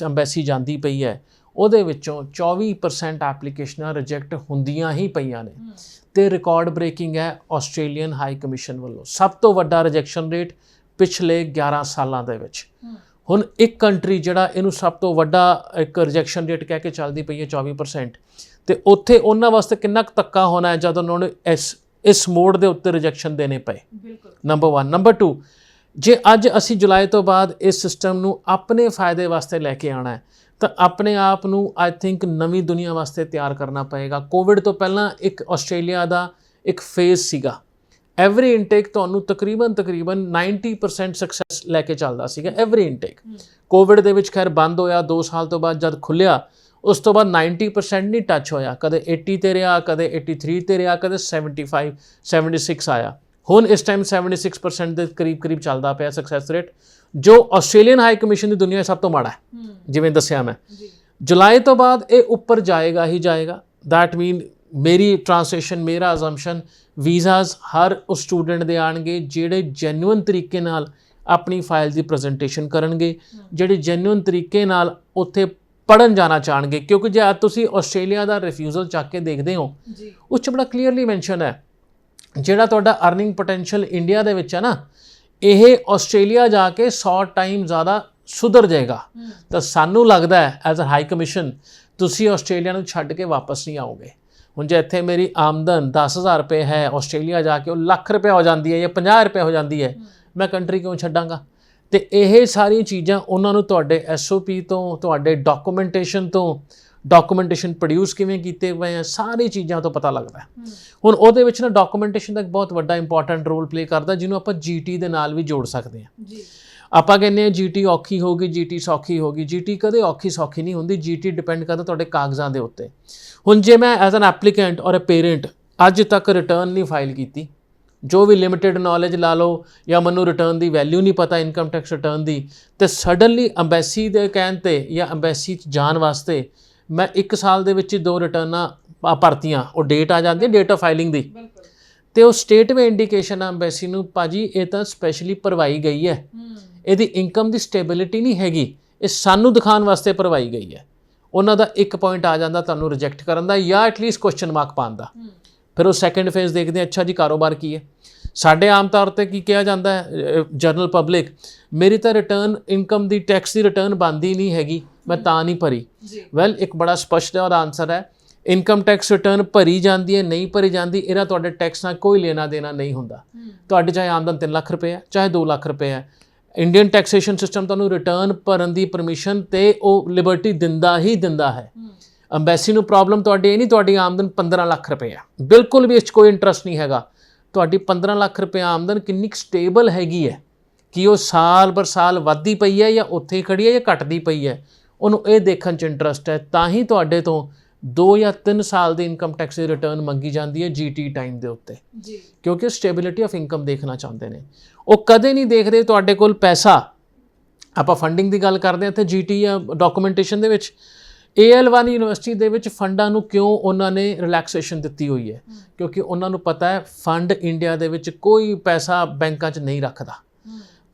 ਅੰਬੈਸੀ ਜਾਂਦੀ ਪਈ ਹੈ, ਉਹਦੇ ਵਿੱਚੋਂ 24% ਐਪਲੀਕੇਸ਼ਨਾਂ ਰਿਜੈਕਟ ਹੁੰਦੀਆਂ ਹੀ ਪਈਆਂ ਨੇ। ਤੇ ਰਿਕਾਰਡ ਬ੍ਰੇਕਿੰਗ ਹੈ ਆਸਟ੍ਰੇਲੀਅਨ ਹਾਈ ਕਮਿਸ਼ਨ ਵੱਲੋਂ, ਸਭ ਤੋਂ ਵੱਡਾ ਰਿਜੈਕਸ਼ਨ ਰੇਟ ਪਿਛਲੇ 11 ਸਾਲਾਂ ਦੇ ਵਿੱਚ। ਹੁਣ ਇੱਕ ਕੰਟਰੀ ਜਿਹੜਾ ਇਹਨੂੰ ਸਭ ਤੋਂ ਵੱਡਾ ਇੱਕ ਰਿਜੈਕਸ਼ਨ ਰੇਟ ਕਹਿ ਕੇ ਚੱਲਦੀ ਪਈ ਹੈ 24%, ਤੇ ਉੱਥੇ ਉਹਨਾਂ ਵਾਸਤੇ ਕਿੰਨਾ ਕੁ ਧੱਕਾ ਹੋਣਾ ਹੈ ਜਦ ਉਹਨਾਂ ਨੂੰ ਇਸ ਮੋੜ ਦੇ ਉੱਤੇ ਰਿਜੈਕਸ਼ਨ ਦੇਣੇ ਪਏ। ਨੰਬਰ 1। ਨੰਬਰ 2, ਜੇ ਅੱਜ ਅਸੀਂ ਜੁਲਾਈ ਤੋਂ ਬਾਅਦ ਇਸ ਸਿਸਟਮ ਨੂੰ ਆਪਣੇ ਫਾਇਦੇ ਵਾਸਤੇ ਲੈ ਕੇ ਆਉਣਾ ਹੈ ਤਾਂ ਆਪਣੇ ਆਪ ਨੂੰ ਆਈ ਥਿੰਕ ਨਵੀਂ ਦੁਨੀਆ ਵਾਸਤੇ ਤਿਆਰ ਕਰਨਾ ਪਏਗਾ। ਕੋਵਿਡ ਤੋਂ ਪਹਿਲਾਂ ਇੱਕ ਆਸਟ੍ਰੇਲੀਆ ਦਾ ਇੱਕ ਫੇਜ਼ ਸੀਗਾ, ਐਵਰੀ ਇਨਟੇਕ ਤੁਹਾਨੂੰ ਤਕਰੀਬਨ 90% ਸਕਸੈਸ ਲੈ ਕੇ ਚੱਲਦਾ ਸੀਗਾ ਐਵਰੀ ਇਨਟੇਕ। ਕੋਵਿਡ ਦੇ ਵਿੱਚ ਖੈਰ ਬੰਦ ਹੋਇਆ 2 ਸਾਲ ਤੋਂ ਬਾਅਦ ਜਦ ਖੁੱਲਿਆ, ਉਸ ਤੋਂ ਬਾਅਦ 90% ਨਹੀਂ ਟੱਚ ਹੋਇਆ, ਕਦੇ 80 ਤੇ ਰਿਹਾ, ਕਦੇ 83 ਤੇ ਰਿਹਾ, ਕਦੇ 75 76 ਆਇਆ। ਹੁਣ ਇਸ ਟਾਈਮ 76% ਦੇ ਕਰੀਬ ਚੱਲਦਾ ਪਿਆ ਸਕਸੈਸ ਰੇਟ, ਜੋ ਆਸਟ੍ਰੇਲੀਅਨ ਹਾਈ ਕਮਿਸ਼ਨ ਦੀ ਦੁਨੀਆ ਸਭ ਤੋਂ ਮਾੜਾ ਹੈ। ਜਿਵੇਂ ਦੱਸਿਆ ਮੈਂ, ਜੁਲਾਈ ਤੋਂ ਬਾਅਦ ਇਹ ਉੱਪਰ ਜਾਏਗਾ ਹੀ ਜਾਏਗਾ। ਦੈਟ ਮੀਨ ਮੇਰੀ ਟ੍ਰਾਂਸਲੇਸ਼ਨ, ਮੇਰਾ ਅਜ਼ੰਪਸ਼ਨ, ਵੀਜ਼ਾਸ ਹਰ ਉਸ ਸਟੂਡੈਂਟ ਦੇ ਆਣਗੇ ਜਿਹੜੇ ਜੈਨੂਅਨ ਤਰੀਕੇ ਨਾਲ ਆਪਣੀ ਫਾਈਲ ਦੀ ਪ੍ਰੈਜੈਂਟੇਸ਼ਨ ਕਰਨਗੇ, ਜਿਹੜੇ ਜੈਨੂਅਨ ਤਰੀਕੇ ਨਾਲ ਉੱਥੇ ਪੜ੍ਹਨ ਜਾਣਾ ਚਾਹਣਗੇ। ਕਿਉਂਕਿ ਜੇ ਅੱਜ ਤੁਸੀਂ ਆਸਟ੍ਰੇਲੀਆ ਦਾ ਰਿਫਿਊਜ਼ਲ ਚੱਕ ਕੇ ਦੇਖਦੇ ਹੋ, ਉਸ 'ਚ ਬੜਾ ਕਲੀਅਰਲੀ ਮੈਂਸ਼ਨ ਹੈ ਜਿਹੜਾ ਤੁਹਾਡਾ ਅਰਨਿੰਗ ਪੋਟੈਂਸ਼ੀਅਲ ਇੰਡੀਆ ਦੇ ਵਿੱਚ ਹੈ ਨਾ, ਇਹ ਆਸਟ੍ਰੇਲੀਆ ਜਾ ਕੇ 100 ਟਾਈਮ ਜ਼ਿਆਦਾ ਸੁਧਰ ਜਾਏਗਾ। ਤਾਂ ਸਾਨੂੰ ਲੱਗਦਾ ਹੈ ਐਜ਼ ਅ ਹਾਈ ਕਮਿਸ਼ਨ ਤੁਸੀਂ ਆਸਟ੍ਰੇਲੀਆ ਨੂੰ ਛੱਡ ਕੇ ਵਾਪਸ ਨਹੀਂ ਆਓਗੇ। ਹੁਣ ਜੇ ਇੱਥੇ ਮੇਰੀ ਆਮਦਨ 10,000 ਰੁਪਏ ਹੈ, ਆਸਟ੍ਰੇਲੀਆ ਜਾ ਕੇ ਉਹ ਲੱਖ ਰੁਪਏ ਹੋ ਜਾਂਦੀ ਹੈ ਜਾਂ 50 ਰੁਪਏ ਹੋ ਜਾਂਦੀ ਹੈ, ਮੈਂ ਕੰਟਰੀ ਕਿਉਂ ਛੱਡਾਂਗਾ? ਤੇ ਇਹ ਸਾਰੀਆਂ ਚੀਜ਼ਾਂ ਉਹਨਾਂ ਨੂੰ ਤੁਹਾਡੇ SOP ਤੋਂ, ਤੁਹਾਡੇ ਡਾਕੂਮੈਂਟੇਸ਼ਨ ਪ੍ਰੋਡਿਊਸ ਕਿਵੇਂ ਕੀਤੇ ਪਏ ਆ, ਸਾਰੀ ਚੀਜ਼ਾਂ ਤੋਂ ਪਤਾ ਲੱਗਦਾ ਹੈ। ਹੁਣ ਉਹਦੇ ਵਿੱਚ ਨਾ ਡਾਕੂਮੈਂਟੇਸ਼ਨ ਦਾ ਇੱਕ ਬਹੁਤ ਵੱਡਾ ਇੰਪੋਰਟੈਂਟ ਰੋਲ ਪਲੇ ਕਰਦਾ, ਜਿਹਨੂੰ ਆਪਾਂ GT ਦੇ ਨਾਲ ਵੀ ਜੋੜ ਸਕਦੇ ਹਾਂ। ਆਪਾਂ ਕਹਿੰਦੇ ਹਾਂ GT ਔਖੀ ਹੋਗੀ, GT ਸੌਖੀ ਹੋਗੀ। GT ਕਦੇ ਔਖੀ ਸੌਖੀ ਨਹੀਂ ਹੁੰਦੀ। GT ਡਿਪੈਂਡ ਕਰਦਾ ਤੁਹਾਡੇ ਕਾਗਜ਼ਾਂ ਦੇ ਉੱਤੇ। ਹੁਣ ਜੇ ਮੈਂ ਐਜ਼ ਐਨ ਐਪਲੀਕੈਂਟ ਔਰ ਅ ਪੇਰੈਂਟ ਅੱਜ ਤੱਕ ਰਿਟਰਨ ਨਹੀਂ ਫਾਈਲ ਕੀਤੀ, ਜੋ ਵੀ ਲਿਮਿਟਿਡ ਨੌਲੇਜ ਲਾ ਲਓ ਜਾਂ ਮੈਨੂੰ ਰਿਟਰਨ ਦੀ ਵੈਲਿਊ ਨਹੀਂ ਪਤਾ ਇਨਕਮ ਟੈਕਸ ਰਿਟਰਨ ਦੀ, ਤੇ ਸਡਨਲੀ ਅੰਬੈਸੀ ਦੇ ਕਹਿਣ 'ਤੇ ਜਾਂ ਅੰਬੈਸੀ 'ਚ ਜਾਣ ਵਾਸਤੇ ਮੈਂ 1 ਸਾਲ ਦੇ ਵਿੱਚ ਹੀ 2 ਰਿਟਰਨਾਂ ਭਰਤੀਆਂ, ਉਹ ਡੇਟ ਆ ਜਾਂਦੀ ਹੈ ਡੇਟ ਆਫ ਫਾਈਲਿੰਗ ਦੀ, ਤੇ ਉਹ ਸਟੇਟਮੈਂਟ ਇੰਡੀਕੇਸ਼ਨ ਆ ਅੰਬੈਸੀ ਨੂੰ, ਭਾਜੀ ਇਹ ਤਾਂ ਸਪੈਸ਼ਲੀ ਭਰਵਾਈ ਗਈ ਹੈ, ਇਹਦੀ ਇਨਕਮ ਦੀ ਸਟੇਬਿਲਿਟੀ ਨਹੀਂ ਹੈਗੀ, ਇਹ ਸਾਨੂੰ ਦਿਖਾਉਣ ਵਾਸਤੇ ਭਰਵਾਈ ਗਈ ਹੈ। ਉਹਨਾਂ ਦਾ ਇੱਕ ਪੁਆਇੰਟ ਆ ਜਾਂਦਾ ਤੁਹਾਨੂੰ ਰਿਜੈਕਟ ਕਰਨ ਦਾ ਜਾਂ ਐਟਲੀਸਟ ਕੁਐਸਚਨ ਮਾਰਕ ਪਾਉਣ ਦਾ। ਫਿਰ ਉਹ ਸੈਕੰਡ ਫੇਜ਼ ਦੇਖਦੇ ਆ, ਅੱਛਾ ਜੀ ਕਾਰੋਬਾਰ ਕੀ ਹੈ। ਸਾਡੇ ਆਮ ਤੌਰ 'ਤੇ ਕੀ ਕਿਹਾ ਜਾਂਦਾ ਹੈ ਜਨਰਲ ਪਬਲਿਕ, ਮੇਰੀ ਤਾਂ ਰਿਟਰਨ ਇਨਕਮ ਦੀ ਟੈਕਸ ਦੀ ਰਿਟਰਨ ਬਣਦੀ ਨਹੀਂ ਹੈਗੀ, ਮੈਂ ਤਾਂ ਨਹੀਂ ਭਰੀ। ਵੈਲ ਇੱਕ ਬੜਾ ਸਪਸ਼ਟ ਉਹਦਾ ਆਨਸਰ ਹੈ, ਇਨਕਮ ਟੈਕਸ ਰਿਟਰਨ ਭਰੀ ਜਾਂਦੀ ਹੈ ਨਹੀਂ ਭਰੀ ਜਾਂਦੀ, ਇਹਦਾ ਤੁਹਾਡੇ ਟੈਕਸ ਨਾਲ ਕੋਈ ਲੈਣਾ ਦੇਣਾ ਨਹੀਂ ਹੁੰਦਾ। ਤੁਹਾਡੀ ਚਾਹੇ ਆਮਦਨ 3 ਲੱਖ ਰੁਪਏ ਹੈ, ਚਾਹੇ 2 ਲੱਖ ਰੁਪਏ ਹੈ, ਇੰਡੀਅਨ ਟੈਕਸੇਸ਼ਨ ਸਿਸਟਮ ਤੁਹਾਨੂੰ ਰਿਟਰਨ ਭਰਨ ਦੀ ਪਰਮਿਸ਼ਨ ਤੇ ਉਹ ਲਿਬਰਟੀ ਦਿੰਦਾ ਹੀ ਦਿੰਦਾ ਹੈ। ਅੰਬੈਸੀ ਨੂੰ ਪ੍ਰੋਬਲਮ ਤੁਹਾਡੀ ਇਹ ਨਹੀਂ ਤੁਹਾਡੀ ਆਮਦਨ 15 ਲੱਖ ਰੁਪਏ ਹੈ, ਬਿਲਕੁਲ ਵੀ ਇਸ 'ਚ ਕੋਈ ਇੰਟਰਸਟ ਨਹੀਂ ਹੈਗਾ। ਤੁਹਾਡੀ 15 ਲੱਖ ਰੁਪਏ ਆਮਦਨ ਕਿੰਨੀ ਸਟੇਬਲ ਹੈਗੀ ਹੈ, ਕਿ ਉਹ ਸਾਲ ਬਰ ਸਾਲ ਵੱਧਦੀ ਪਈ ਹੈ ਜਾਂ ਉੱਥੇ ਹੀ ਖੜੀ ਹੈ ਜਾਂ ਘਟਦੀ ਪਈ ਹੈ, ਉਹਨੂੰ ਇਹ ਦੇਖਣ 'ਚ ਇੰਟਰਸਟ ਹੈ। ਤਾਂ ਹੀ ਤੁਹਾਡੇ ਤੋਂ 2 ਜਾਂ 3 ਸਾਲ ਦੀ ਇਨਕਮ ਟੈਕਸ ਦੀ ਰਿਟਰਨ ਮੰਗੀ ਜਾਂਦੀ ਹੈ GT ਟਾਈਮ ਦੇ ਉੱਤੇ, ਕਿਉਂਕਿ ਸਟੇਬਿਲਿਟੀ ਆਫ ਇਨਕਮ ਦੇਖਣਾ ਚਾਹੁੰਦੇ ਨੇ। ਉਹ ਕਦੇ ਨਹੀਂ ਦੇਖਦੇ ਤੁਹਾਡੇ ਕੋਲ ਪੈਸਾ। ਆਪਾਂ ਫੰਡਿੰਗ ਦੀ ਗੱਲ ਕਰਦੇ ਹਾਂ ਇੱਥੇ GT ਜਾਂ ਡਾਕੂਮੈਂਟੇਸ਼ਨ ਦੇ ਵਿੱਚ। AL1 ਯੂਨੀਵਰਸਿਟੀ ਦੇ ਵਿੱਚ ਫੰਡਾਂ ਨੂੰ ਕਿਉਂ ਉਹਨਾਂ ਨੇ ਰਿਲੈਕਸੇਸ਼ਨ ਦਿੱਤੀ ਹੋਈ ਹੈ, ਕਿਉਂਕਿ ਉਹਨਾਂ ਨੂੰ ਪਤਾ ਹੈ ਫੰਡ ਇੰਡੀਆ ਦੇ ਵਿੱਚ ਕੋਈ ਪੈਸਾ ਬੈਂਕਾਂ 'ਚ ਨਹੀਂ ਰੱਖਦਾ,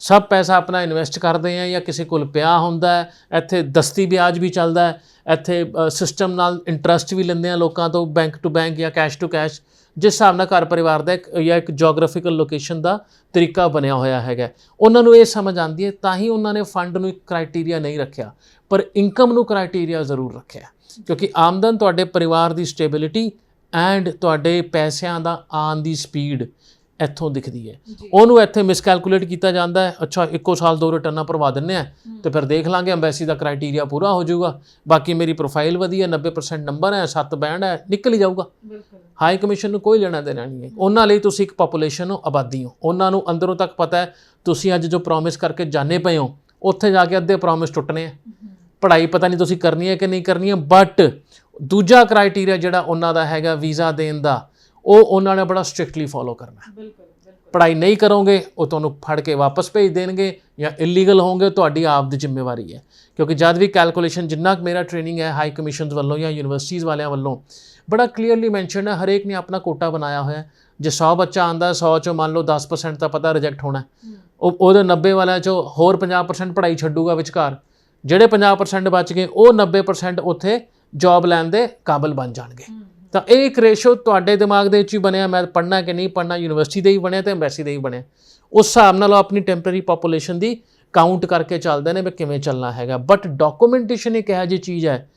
ਸਭ ਪੈਸਾ ਆਪਣਾ ਇਨਵੈਸਟ ਕਰਦੇ ਆ ਜਾਂ ਕਿਸੇ ਕੋਲ ਪਿਆ ਹੁੰਦਾ ਹੈ। ਇੱਥੇ ਦਸਤੀ ਵਿਆਜ ਵੀ ਚੱਲਦਾ ਹੈ, ਇੱਥੇ ਸਿਸਟਮ ਨਾਲ ਇੰਟਰਸਟ ਵੀ ਲੈਂਦੇ ਆ ਲੋਕਾਂ ਤੋਂ, ਬੈਂਕ ਟੂ ਬੈਂਕ ਜਾਂ ਕੈਸ਼ ਟੂ ਕੈਸ਼, ਜਿਸ ਹਿਸਾਬ ਨਾਲ ਘਰ ਪਰਿਵਾਰ ਦਾ ਜਾਂ ਇੱਕ ਜੋਗ੍ਰਾਫਿਕਲ ਲੋਕੇਸ਼ਨ ਦਾ ਤਰੀਕਾ ਬਣਿਆ ਹੋਇਆ ਹੈਗਾ। ਉਹਨਾਂ ਨੂੰ ਇਹ ਸਮਝ ਆਉਂਦੀ ਹੈ, ਤਾਂ ਹੀ ਉਹਨਾਂ ਨੇ ਫੰਡ ਨੂੰ ਇੱਕ ਕ੍ਰਾਈਟੀਰੀਆ ਨਹੀਂ ਰੱਖਿਆ, ਪਰ ਇਨਕਮ ਨੂੰ ਕ੍ਰਾਈਟੀਰੀਆ ਜ਼ਰੂਰ ਰੱਖਿਆ, ਕਿਉਂਕਿ ਆਮਦਨ ਤੁਹਾਡੇ ਪਰਿਵਾਰ ਦੀ ਸਟੇਬਿਲਿਟੀ ਐਂਡ ਤੁਹਾਡੇ ਪੈਸਿਆਂ ਦਾ ਆਉਣ ਦੀ ਸਪੀਡ ਇੱਥੋਂ ਦਿਖਦੀ ਹੈ। ਉਹਨੂੰ ਇੱਥੇ ਮਿਸਕੈਲਕੂਲੇਟ ਕੀਤਾ ਜਾਂਦਾ ਹੈ, ਅੱਛਾ ਇੱਕੋ ਸਾਲ 2 ਰਿਟਰਨਾਂ ਭਰਵਾ ਦਿੰਦੇ ਆ ਤੇ ਫਿਰ ਦੇਖ ਲਾਂਗੇ ਅੰਬੈਸੀ ਦਾ ਕ੍ਰਾਈਟੀਰੀਆ ਪੂਰਾ ਹੋ ਜਾਊਗਾ, ਬਾਕੀ ਮੇਰੀ ਪ੍ਰੋਫਾਈਲ ਵਧੀਆ 90% ਨੰਬਰ ਹੈ, 7 ਬੈਂਡ ਹੈ, ਨਿਕਲ ਹੀ ਜਾਊਗਾ। ਹਾਈ ਕਮਿਸ਼ਨ ਨੂੰ ਕੋਈ ਲੈਣਾ ਦੇਣਾ ਨਹੀਂ ਹੈ। ਉਹਨਾਂ ਲਈ ਤੁਸੀਂ ਇੱਕ ਪਾਪੂਲੇਸ਼ਨ ਹੋ, ਆਬਾਦੀ ਹੋ, ਉਹਨਾਂ ਨੂੰ ਅੰਦਰੋਂ ਤੱਕ ਪਤਾ ਹੈ ਤੁਸੀਂ ਅੱਜ ਜੋ ਪ੍ਰੋਮਿਸ ਕਰਕੇ ਜਾਣੇ ਪਏ ਹੋ, ਉੱਥੇ ਜਾ ਕੇ ਅੱਧੇ ਪ੍ਰੋਮਿਸ ਟੁੱਟਣੇ ਆ। ਪੜ੍ਹਾਈ ਪਤਾ ਨਹੀਂ ਤੁਸੀਂ ਕਰਨੀ ਹੈ ਕਿ ਨਹੀਂ ਕਰਨੀ ਹੈ, ਬਟ ਦੂਜਾ ਕ੍ਰਾਈਟੀਰੀਆ ਜਿਹੜਾ ਉਹਨਾਂ ਦਾ ਹੈਗਾ ਵੀਜ਼ਾ ਦੇਣ ਦਾ, ਉਹ ਉਹਨਾਂ ਨੇ ਬੜਾ ਸਟ੍ਰਿਕਟਲੀ ਫੋਲੋ ਕਰਨਾ। ਪੜ੍ਹਾਈ ਨਹੀਂ ਕਰੋਗੇ ਉਹ ਤੁਹਾਨੂੰ ਫੜ ਕੇ ਵਾਪਸ ਭੇਜ ਦੇਣਗੇ, ਜਾਂ ਇਲੀਗਲ ਹੋਵੋਗੇ ਤੁਹਾਡੀ ਆਪ ਦੀ ਜ਼ਿੰਮੇਵਾਰੀ ਹੈ। ਕਿਉਂਕਿ ਜਦ ਵੀ ਕੈਲਕੂਲੇਸ਼ਨ, ਜਿੰਨਾ ਮੇਰਾ ਟ੍ਰੇਨਿੰਗ ਹੈ ਹਾਈ ਕਮਿਸ਼ਨਸ ਵੱਲੋਂ ਜਾਂ ਯੂਨੀਵਰਸਿਟੀਜ਼ ਵਾਲਿਆਂ ਵੱਲੋਂ, ਬੜਾ ਕਲੀਅਰਲੀ ਮੈਂਸ਼ਨ ਹੈ, ਹਰੇਕ ਨੇ ਆਪਣਾ ਕੋਟਾ ਬਣਾਇਆ ਹੋਇਆ। ਜੇ 100 ਬੱਚਾ ਆਉਂਦਾ, 100 ਚੋਂ ਮੰਨ ਲਓ 10% ਤਾਂ ਪਤਾ ਰਿਜੈਕਟ ਹੋਣਾ, ਉਹਦੇ 90 ਵਾਲਿਆਂ 'ਚੋਂ ਹੋਰ 50% ਪੜ੍ਹਾਈ ਛੱਡੂਗਾ ਵਿਚਕਾਰ, ਜਿਹੜੇ 50% ਬਚ ਗਏ ਉਹ 90% ਉੱਥੇ ਜੌਬ ਲੈਣ ਦੇ ਕਾਬਿਲ ਬਣ ਜਾਣਗੇ। ਤਾਂ ਇਹ ਇੱਕ ਰੇਸ਼ੋ ਤੁਹਾਡੇ ਦਿਮਾਗ ਦੇ ਵਿੱਚ ਹੀ ਬਣਿਆ, ਮੈਂ ਪੜ੍ਹਨਾ ਕਿ ਨਹੀਂ ਪੜ੍ਹਨਾ, ਯੂਨੀਵਰਸਿਟੀ ਦੇ ਹੀ ਬਣਿਆ ਤੇ ਅੰਬੈਸੀ ਦੇ ਹੀ ਬਣਿਆ। ਉਸ ਹਿਸਾਬ ਨਾਲ ਉਹ ਆਪਣੀ ਟੈਂਪਰੇਰੀ ਪਾਪੂਲੇਸ਼ਨ ਦੀ ਕਾਊਂਟ ਕਰਕੇ ਚੱਲਦੇ ਨੇ ਵੀ ਕਿਵੇਂ ਚੱਲਣਾ ਹੈਗਾ। ਬਟ ਡਾਕੂਮੈਂਟੇਸ਼ਨ ਇੱਕ ਇਹੋ ਜਿਹੀ ਚੀਜ਼ ਹੈ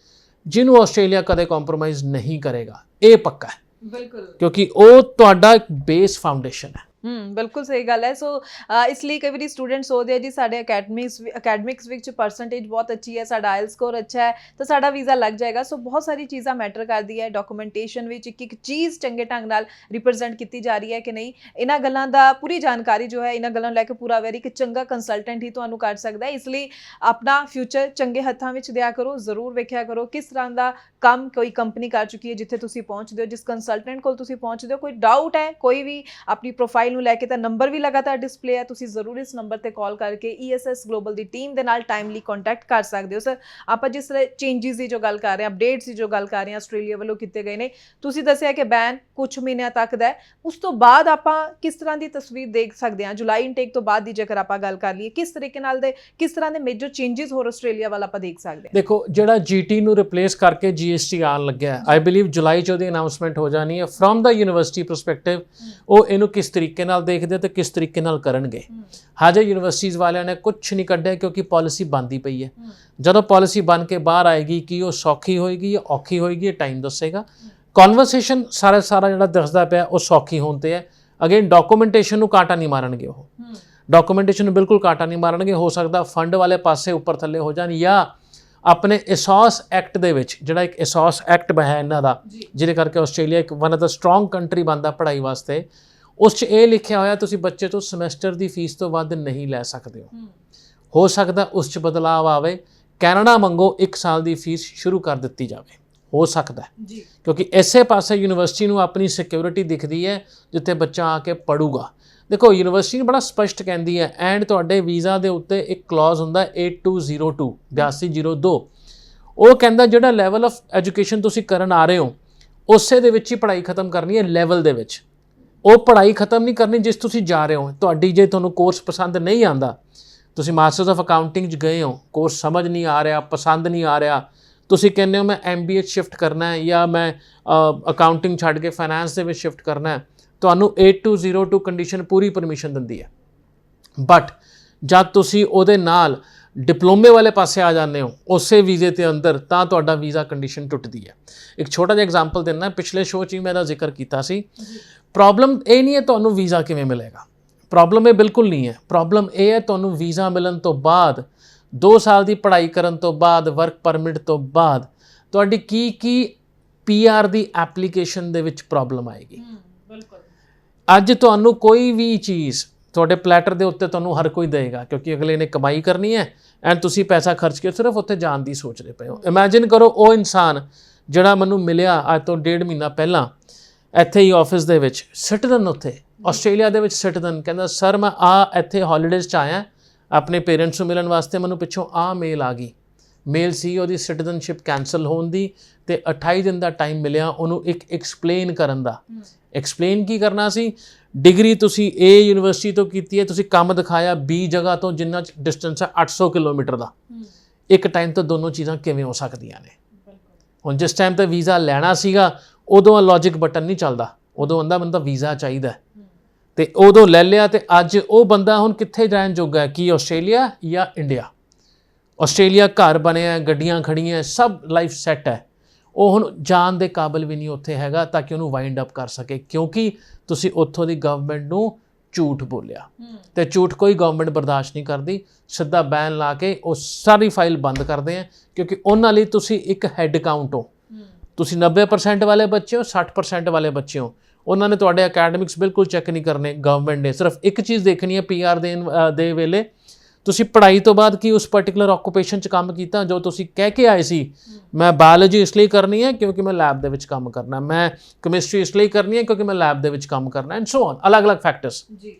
ਜਿਹਨੂੰ ਆਸਟ੍ਰੇਲੀਆ ਕਦੇ ਕੰਪਰੋਮਾਈਜ਼ ਨਹੀਂ ਕਰੇਗਾ, ਇਹ ਪੱਕਾ ਹੈ। ਬਿਲਕੁਲ, ਕਿਉਂਕਿ ਉਹ ਤੁਹਾਡਾ ਇੱਕ ਬੇਸ ਫਾਊਂਡੇਸ਼ਨ ਹੈ। ਬਿਲਕੁਲ ਸਹੀ ਗੱਲ ਹੈ। ਸੋ ਇਸ ਲਈ ਕਈ ਵਾਰੀ ਸਟੂਡੈਂਟ ਸੋਚਦੇ ਆ ਜੀ ਸਾਡੇ ਅਕੈਡਮਿਕਸ ਵਿੱਚ ਪਰਸੈਂਟੇਜ ਬਹੁਤ ਅੱਛੀ ਹੈ, ਸਾਡਾ ਆਇਲਸ ਸਕੋਰ ਅੱਛਾ ਹੈ ਤਾਂ ਸਾਡਾ ਵੀਜ਼ਾ ਲੱਗ ਜਾਏਗਾ। ਸੋ ਬਹੁਤ ਸਾਰੀ ਚੀਜ਼ਾਂ ਮੈਟਰ ਕਰਦੀ ਹੈ, ਡਾਕੂਮੈਂਟੇਸ਼ਨ ਵਿੱਚ ਇੱਕ ਇੱਕ ਚੀਜ਼ ਚੰਗੇ ਢੰਗ ਨਾਲ ਰਿਪਰੈਜ਼ੈਂਟ ਕੀਤੀ ਜਾ ਰਹੀ ਹੈ ਕਿ ਨਹੀਂ। ਇਹਨਾਂ ਗੱਲਾਂ ਦਾ ਪੂਰੀ ਜਾਣਕਾਰੀ ਜੋ ਹੈ, ਇਹਨਾਂ ਗੱਲਾਂ ਨੂੰ ਲੈ ਕੇ ਪੂਰਾ ਅਵੇਅਰ ਇੱਕ ਚੰਗਾ ਕੰਸਲਟੈਂਟ ਹੀ ਤੁਹਾਨੂੰ ਕਰ ਸਕਦਾ ਹੈ। ਇਸ ਲਈ ਆਪਣਾ ਫਿਊਚਰ ਚੰਗੇ ਹੱਥਾਂ ਵਿੱਚ ਦਿਆ ਕਰੋ, ਜ਼ਰੂਰ ਵੇਖਿਆ ਕਰੋ ਕਿਸ ਤਰ੍ਹਾਂ ਦਾ ਕੰਮ ਕੋਈ ਕੰਪਨੀ ਕਰ ਚੁੱਕੀ ਹੈ ਜਿੱਥੇ ਤੁਸੀਂ ਪਹੁੰਚਦੇ ਹੋ, ਜਿਸ ਕੰਸਲਟੈਂਟ ਕੋਲ ਤੁਸੀਂ ਪਹੁੰਚਦੇ ਹੋ। ਕੋਈ ਡਾਊਟ ਹੈ ਕੋਈ ਵੀ ਆਪਣੀ ਪ੍ਰੋਫਾਈਲ ਨੂੰ ਲੈ ਕੇ ਤਾਂ ਨੰਬਰ ਵੀ ਲਗਾਤਾਰ ਡਿਸਪਲੇ ਹੈ, ਤੁਸੀਂ ਜ਼ਰੂਰ ਇਸ ਨੰਬਰ ਤੇ ਕਾਲ ਕਰਕੇ ESS ਗਲੋਬਲ ਦੀ ਟੀਮ ਦੇ ਨਾਲ ਟਾਈਮਲੀ ਕੰਟੈਕਟ ਕਰ ਸਕਦੇ ਹੋ। ਸਰ ਆਪਾਂ ਜਿਸ ਤਰ੍ਹਾਂ ਚੇਂਜਸ ਦੀ ਜੋ ਗੱਲ ਕਰ ਰਹੇ ਹਾਂ, ਅਪਡੇਟਸ ਦੀ ਜੋ ਗੱਲ ਕਰ ਰਹੇ ਹਾਂ ਆਸਟ੍ਰੇਲੀਆ ਵੱਲੋਂ ਕੀਤੇ ਗਏ ਨੇ, ਤੁਸੀਂ ਦੱਸਿਆ ਕਿ ਬੈਨ ਕੁਝ ਮਹੀਨਿਆਂ ਤੱਕ ਦਾ ਹੈ, ਉਸ ਤੋਂ ਬਾਅਦ ਆਪਾਂ ਕਿਸ ਤਰ੍ਹਾਂ ਦੀ ਤਸਵੀਰ ਦੇਖ ਸਕਦੇ ਹਾਂ? ਜੁਲਾਈ ਇਨਟੇਕ ਤੋਂ ਬਾਅਦ ਦੀ ਜੇਕਰ ਆਪਾਂ ਗੱਲ ਕਰ ਲਈਏ, ਕਿਸ ਤਰੀਕੇ ਨਾਲ ਦੇ ਕਿਸ ਤਰ੍ਹਾਂ ਦੇ ਮੇਜਰ ਚੇਂਜਸ ਹੋਰ ਆਸਟ੍ਰੇਲੀਆ ਵੱਲ ਆਪਾਂ ਦੇਖ ਸਕਦੇ ਹਾਂ? ਦੇਖੋ, ਜਿਹੜਾ GT ਨੂੰ ਰਿਪਲੇਸ ਕਰਕੇ GST ਆਉਣ ਲੱਗਿਆ, ਆਈ ਬਿਲੀਵ ਜੁਲਾਈ 'ਚ ਉਹਦੀ ਅਨਾਉਂਸਮੈਂਟ ਹੋ ਜਾਣੀ ਹੈ। ਫਰੋਮ ਦਾ ਯੂਨੀਵਰਸਿਟੀ ਪਰਸਪੈਕਟਿਵ ਉਹ ਇਹਨੂੰ ਕਿਸ ਤਰੀਕੇ ਨਾਲ ਦੇਖਦੇ ਤੇ ਕਿਸ ਤਰੀਕੇ ਨਾਲ ਕਰਨਗੇ। ਹਜੇ ਯੂਨੀਵਰਸਿਟੀਜ਼ ਵਾਲਿਆਂ ਨੇ ਕੁਝ ਨਹੀਂ ਕੱਢਿਆ ਕਿਉਂਕਿ ਪਾਲਿਸੀ ਬਣਦੀ ਪਈ ਹੈ। ਜਦੋਂ ਪਾਲਿਸੀ ਬਣ ਕੇ ਬਾਹਰ ਆਏਗੀ ਕਿ ਉਹ ਸੌਖੀ ਹੋਏਗੀ ਜਾਂ ਔਖੀ ਹੋਏਗੀ, ਇਹ ਟਾਈਮ ਦੱਸੇਗਾ। ਕਨਵਰਸੇਸ਼ਨ ਸਾਰਾ ਜਿਹੜਾ ਦੱਸਦਾ ਪਿਆ ਉਹ ਸੌਖੀ ਹੋਣ ਤੇ ਹੈ। ਅਗੇਨ ਡਾਕੂਮੈਂਟੇਸ਼ਨ ਨੂੰ ਕਾਂਟਾ ਨਹੀਂ ਮਾਰਨਗੇ, ਉਹ ਡਾਕੂਮੈਂਟੇਸ਼ਨ ਨੂੰ ਬਿਲਕੁਲ ਕਾਂਟਾ ਨਹੀਂ ਮਾਰਨਗੇ। ਹੋ ਸਕਦਾ ਫੰਡ ਵਾਲੇ ਪਾਸੇ ਉੱਪਰ ਥੱਲੇ ਹੋ ਜਾਣ, ਜਾਂ ਆਪਣੇ ESOS ਐਕਟ ਦੇ ਵਿੱਚ, ਜਿਹੜਾ ਇੱਕ ESOS ਐਕਟ ਹੈ ਇਹਨਾਂ ਦਾ, ਜਿਹਦੇ ਕਰਕੇ ਆਸਟ੍ਰੇਲੀਆ ਇੱਕ one of the strong country ਬਣਦਾ ਪੜ੍ਹਾਈ ਵਾਸਤੇ, ਉਸ 'ਚ ਇਹ ਲਿਖਿਆ ਹੋਇਆ ਤੁਸੀਂ ਬੱਚੇ ਤੋਂ ਸਮੈਸਟਰ ਦੀ ਫੀਸ ਤੋਂ ਵੱਧ ਨਹੀਂ ਲੈ ਸਕਦੇ ਹੋ ਸਕਦਾ ਉਸ 'ਚ ਬਦਲਾਅ ਆਵੇ, ਕੈਨੇਡਾ ਮੰਗੋ 1 ਸਾਲ ਦੀ ਫੀਸ ਸ਼ੁਰੂ ਕਰ ਦਿੱਤੀ ਜਾਵੇ, ਹੋ ਸਕਦਾ ਜੀ, ਕਿਉਂਕਿ ਇਸੇ ਪਾਸੇ ਯੂਨੀਵਰਸਿਟੀ ਨੂੰ ਆਪਣੀ ਸਿਕਿਉਰਿਟੀ ਦਿਖਦੀ ਹੈ ਜਿੱਥੇ ਬੱਚਾ ਆ ਕੇ ਪੜੂਗਾ। ਦੇਖੋ, ਯੂਨੀਵਰਸਿਟੀ ਬੜਾ ਸਪਸ਼ਟ ਕਹਿੰਦੀ ਹੈ, ਐਂਡ ਤੁਹਾਡੇ ਵੀਜ਼ਾ ਦੇ ਉੱਤੇ ਇੱਕ ਕਲੌਜ਼ ਹੁੰਦਾ 8202 8202, ਉਹ ਕਹਿੰਦਾ ਜਿਹੜਾ ਲੈਵਲ ਆਫ ਐਜੂਕੇਸ਼ਨ ਤੁਸੀਂ ਕਰਨ ਆ ਰਹੇ ਹੋ ਉਸੇ ਦੇ ਵਿੱਚ ਹੀ ਪੜ੍ਹਾਈ ਖਤਮ ਕਰਨੀ ਹੈ, ਲੈਵਲ ਦੇ ਵਿੱਚ। ਉਹ ਪੜ੍ਹਾਈ ਖਤਮ ਨਹੀਂ ਕਰਨੀ ਜਿਸ ਤੁਸੀਂ ਜਾ ਰਹੇ ਹੋ। ਤੁਹਾਡੀ ਜੇ ਤੁਹਾਨੂੰ ਕੋਰਸ ਪਸੰਦ ਨਹੀਂ ਆਉਂਦਾ, ਤੁਸੀਂ ਮਾਸਟਰਸ ਆਫ ਅਕਾਊਂਟਿੰਗ 'ਚ ਗਏ ਹੋ, ਕੋਰਸ ਸਮਝ ਨਹੀਂ ਆ ਰਿਹਾ, ਪਸੰਦ ਨਹੀਂ ਆ ਰਿਹਾ, ਤੁਸੀਂ ਕਹਿੰਦੇ ਹੋ ਮੈਂ MBA ਸ਼ਿਫਟ ਕਰਨਾ ਹੈ ਜਾਂ ਮੈਂ ਅਕਾਊਂਟਿੰਗ ਛੱਡ ਕੇ ਫਾਈਨੈਂਸ ਦੇ ਵਿੱਚ ਸ਼ਿਫਟ ਕਰਨਾ ਹੈ, ਤੁਹਾਨੂੰ 8202 ਕੰਡੀਸ਼ਨ ਪੂਰੀ ਪਰਮਿਸ਼ਨ ਦਿੰਦੀ ਹੈ। ਬਟ ਜਦ ਤੁਸੀਂ ਉਹਦੇ ਨਾਲ ਡਿਪਲੋਮੇ ਵਾਲੇ ਪਾਸੇ ਆ ਜਾਂਦੇ ਹੋ ਉਸੇ ਵੀਜ਼ੇ ਦੇ ਅੰਦਰ, ਤਾਂ ਤੁਹਾਡਾ ਵੀਜ਼ਾ ਕੰਡੀਸ਼ਨ ਟੁੱਟਦੀ ਹੈ। ਇੱਕ ਛੋਟਾ ਜਿਹਾ ਐਗਜ਼ਾਮਪਲ ਦਿੰਦਾ, ਪਿਛਲੇ ਸ਼ੋਅ 'ਚ ਹੀ ਮੈਂ ਇਹਦਾ ਜ਼ਿਕਰ ਕੀਤਾ ਸੀ। ਪ੍ਰੋਬਲਮ ਇਹ ਨਹੀਂ ਹੈ ਤੁਹਾਨੂੰ ਵੀਜ਼ਾ ਕਿਵੇਂ ਮਿਲੇਗਾ, ਪ੍ਰੋਬਲਮ ਇਹ ਬਿਲਕੁਲ ਨਹੀਂ ਹੈ। ਪ੍ਰੋਬਲਮ ਇਹ ਹੈ ਤੁਹਾਨੂੰ ਵੀਜ਼ਾ ਮਿਲਣ ਤੋਂ ਬਾਅਦ 2 ਸਾਲ ਦੀ ਪੜ੍ਹਾਈ ਕਰਨ ਤੋਂ ਬਾਅਦ, ਵਰਕ ਪਰਮਿਟ ਤੋਂ ਬਾਅਦ ਤੁਹਾਡੀ ਕੀ PR ਦੀ ਐਪਲੀਕੇਸ਼ਨ ਦੇ ਵਿੱਚ ਪ੍ਰੋਬਲਮ ਆਏਗੀ। ਅੱਜ ਤੁਹਾਨੂੰ ਕੋਈ ਵੀ ਚੀਜ਼ ਤੁਹਾਡੇ ਪਲੈਟਰ ਦੇ ਉੱਤੇ ਤੁਹਾਨੂੰ ਹਰ ਕੋਈ ਦੇਗਾ, ਕਿਉਂਕਿ ਅਗਲੇ ਨੇ ਕਮਾਈ ਕਰਨੀ ਹੈ ਐਂਡ ਤੁਸੀਂ ਪੈਸਾ ਖਰਚ ਕੇ ਸਿਰਫ ਉੱਥੇ ਜਾਣ ਦੀ ਸੋਚਦੇ ਪਏ ਹੋ। ਇਮੈਜਿਨ ਕਰੋ ਉਹ ਇਨਸਾਨ ਜਿਹੜਾ ਮੈਨੂੰ ਮਿਲਿਆ ਅੱਜ ਤੋਂ 1.5 ਮਹੀਨਾ ਪਹਿਲਾਂ ਇੱਥੇ ਹੀ ਆਫਿਸ ਦੇ ਵਿੱਚ, ਸਿਟੀਜ਼ਨ ਉੱਥੇ ਆਸਟ੍ਰੇਲੀਆ ਦੇ ਵਿੱਚ ਸਿਟੀਜ਼ਨ, ਕਹਿੰਦਾ ਸਰ ਮੈਂ ਇੱਥੇ ਹੌਲੀਡੇਜ਼ 'ਚ ਆਇਆ ਆਪਣੇ ਪੇਰੈਂਟਸ ਨੂੰ ਮਿਲਣ ਵਾਸਤੇ, ਮੈਨੂੰ ਪਿੱਛੋਂ ਮੇਲ ਆ ਗਈ। ਮੇਲ ਸੀ ਉਹਦੀ ਸਿਟੀਜ਼ਨਸ਼ਿਪ ਕੈਂਸਲ ਹੋਣ ਦੀ, ਤੇ 28 ਦਿਨ ਦਾ ਟਾਈਮ ਮਿਲਿਆ ਉਹਨੂੰ ਇੱਕ ਐਕਸਪਲੇਨ ਕਰਨ ਦਾ। ਐਕਸਪਲੇਨ ਕੀ ਕਰਨਾ ਸੀ? ਡਿਗਰੀ ਤੁਸੀਂ A ਯੂਨੀਵਰਸਿਟੀ ਤੋਂ ਕੀਤੀ ਹੈ, ਤੁਸੀਂ ਕੰਮ ਦਿਖਾਇਆ B ਜਗ੍ਹਾ ਤੋਂ ਜਿੰਨਾ ਡਿਸਟੈਂਸ ਹੈ 800 ਕਿਲੋਮੀਟਰ ਦਾ। ਇੱਕ ਟਾਈਮ ਤੋਂ ਦੋਨੋਂ ਚੀਜ਼ਾਂ ਕਿਵੇਂ ਹੋ ਸਕਦੀਆਂ ਨੇ? ਹੁਣ ਜਿਸ ਟਾਈਮ ਤੇ ਵੀਜ਼ਾ ਲੈਣਾ ਸੀਗਾ ਉਦੋਂ ਲੌਜਿਕ ਬਟਨ ਨਹੀਂ ਚੱਲਦਾ, ਉਦੋਂ ਆਂਦਾ ਮੈਨੂੰ ਤਾਂ ਵੀਜ਼ਾ ਚਾਹੀਦਾ, ਤੇ ਉਦੋਂ ਲੈ ਲਿਆ, ਤੇ ਅੱਜ ਉਹ ਬੰਦਾ ਹੁਣ ਕਿੱਥੇ ਰਹਿਣ ਜੋਗਾ ਹੈ? ਕੀ ਆਸਟ੍ਰੇਲੀਆ ਜਾਂ ਇੰਡੀਆ? ਆਸਟ੍ਰੇਲੀਆ ਘਰ ਬਣਿਆ, ਗੱਡੀਆਂ ਖੜੀਆਂ, ਸਭ ਲਾਈਫ ਸੈੱਟ ਹੈ, ਉਹ ਹੁਣ ਜਾਣ ਦੇ ਕਾਬਿਲ ਵੀ ਨਹੀਂ ਉੱਥੇ ਹੈਗਾ ਤਾਂ ਕਿ ਉਹਨੂੰ ਵਾਈਂਡ ਅਪ ਕਰ ਸਕੇ, ਕਿਉਂਕਿ ਤੁਸੀਂ ਉੱਥੋਂ ਦੀ ਗਵਰਨਮੈਂਟ ਨੂੰ ਝੂਠ ਬੋਲਿਆ। ਤੇ ਝੂਠ ਕੋਈ ਗਵਰਨਮੈਂਟ ਬਰਦਾਸ਼ਤ ਨਹੀਂ ਕਰਦੀ, ਸਿੱਧਾ ਬੈਨ ਲਾ ਕੇ ਉਹ ਸਾਰੀ ਫਾਈਲ ਬੰਦ ਕਰਦੇ ਆ, ਕਿਉਂਕਿ ਉਹਨਾਂ ਲਈ ਤੁਸੀਂ ਇੱਕ ਹੈੱਡ ਕਾਊਂਟ ਹੋ। ਤੁਸੀਂ 90% ਵਾਲੇ ਬੱਚੇ ਹੋ, 60% ਵਾਲੇ ਬੱਚੇ ਹੋ। ਉਹਨਾਂ ਨੇ ਤੁਹਾਡੇ ਅਕੈਡਮਿਕਸ ਬਿਲਕੁਲ ਚੈੱਕ ਨਹੀਂ ਕਰਨੇ। ਗਵਰਨਮੈਂਟ ਨੇ ਸਿਰਫ ਇੱਕ ਚੀਜ਼ ਦੇਖਣੀ ਹੈ PR ਦੇ ਵੇਲੇ, ਤੁਸੀਂ ਪੜ੍ਹਾਈ ਤੋਂ ਬਾਅਦ ਕੀ ਉਸ ਪਾਰਟਿਕੂਲਰ ਆਕੂਪੇਸ਼ਨ 'ਚ ਕੰਮ ਕੀਤਾ ਜੋ ਤੁਸੀਂ ਕਹਿ ਕੇ ਆਏ ਸੀ। ਮੈਂ ਬਾਇਓਲੋਜੀ ਇਸ ਲਈ ਕਰਨੀ ਹੈ ਕਿਉਂਕਿ ਮੈਂ ਲੈਬ ਦੇ ਵਿੱਚ ਕੰਮ ਕਰਨਾ, ਮੈਂ ਕੈਮਿਸਟਰੀ ਇਸ ਲਈ ਕਰਨੀ ਹੈ ਕਿਉਂਕਿ ਮੈਂ ਲੈਬ ਦੇ ਵਿੱਚ ਕੰਮ ਕਰਨਾ, ਐਂਡ ਸੋ ਔਨ, ਅਲੱਗ-ਅਲੱਗ ਫੈਕਟਰਸ।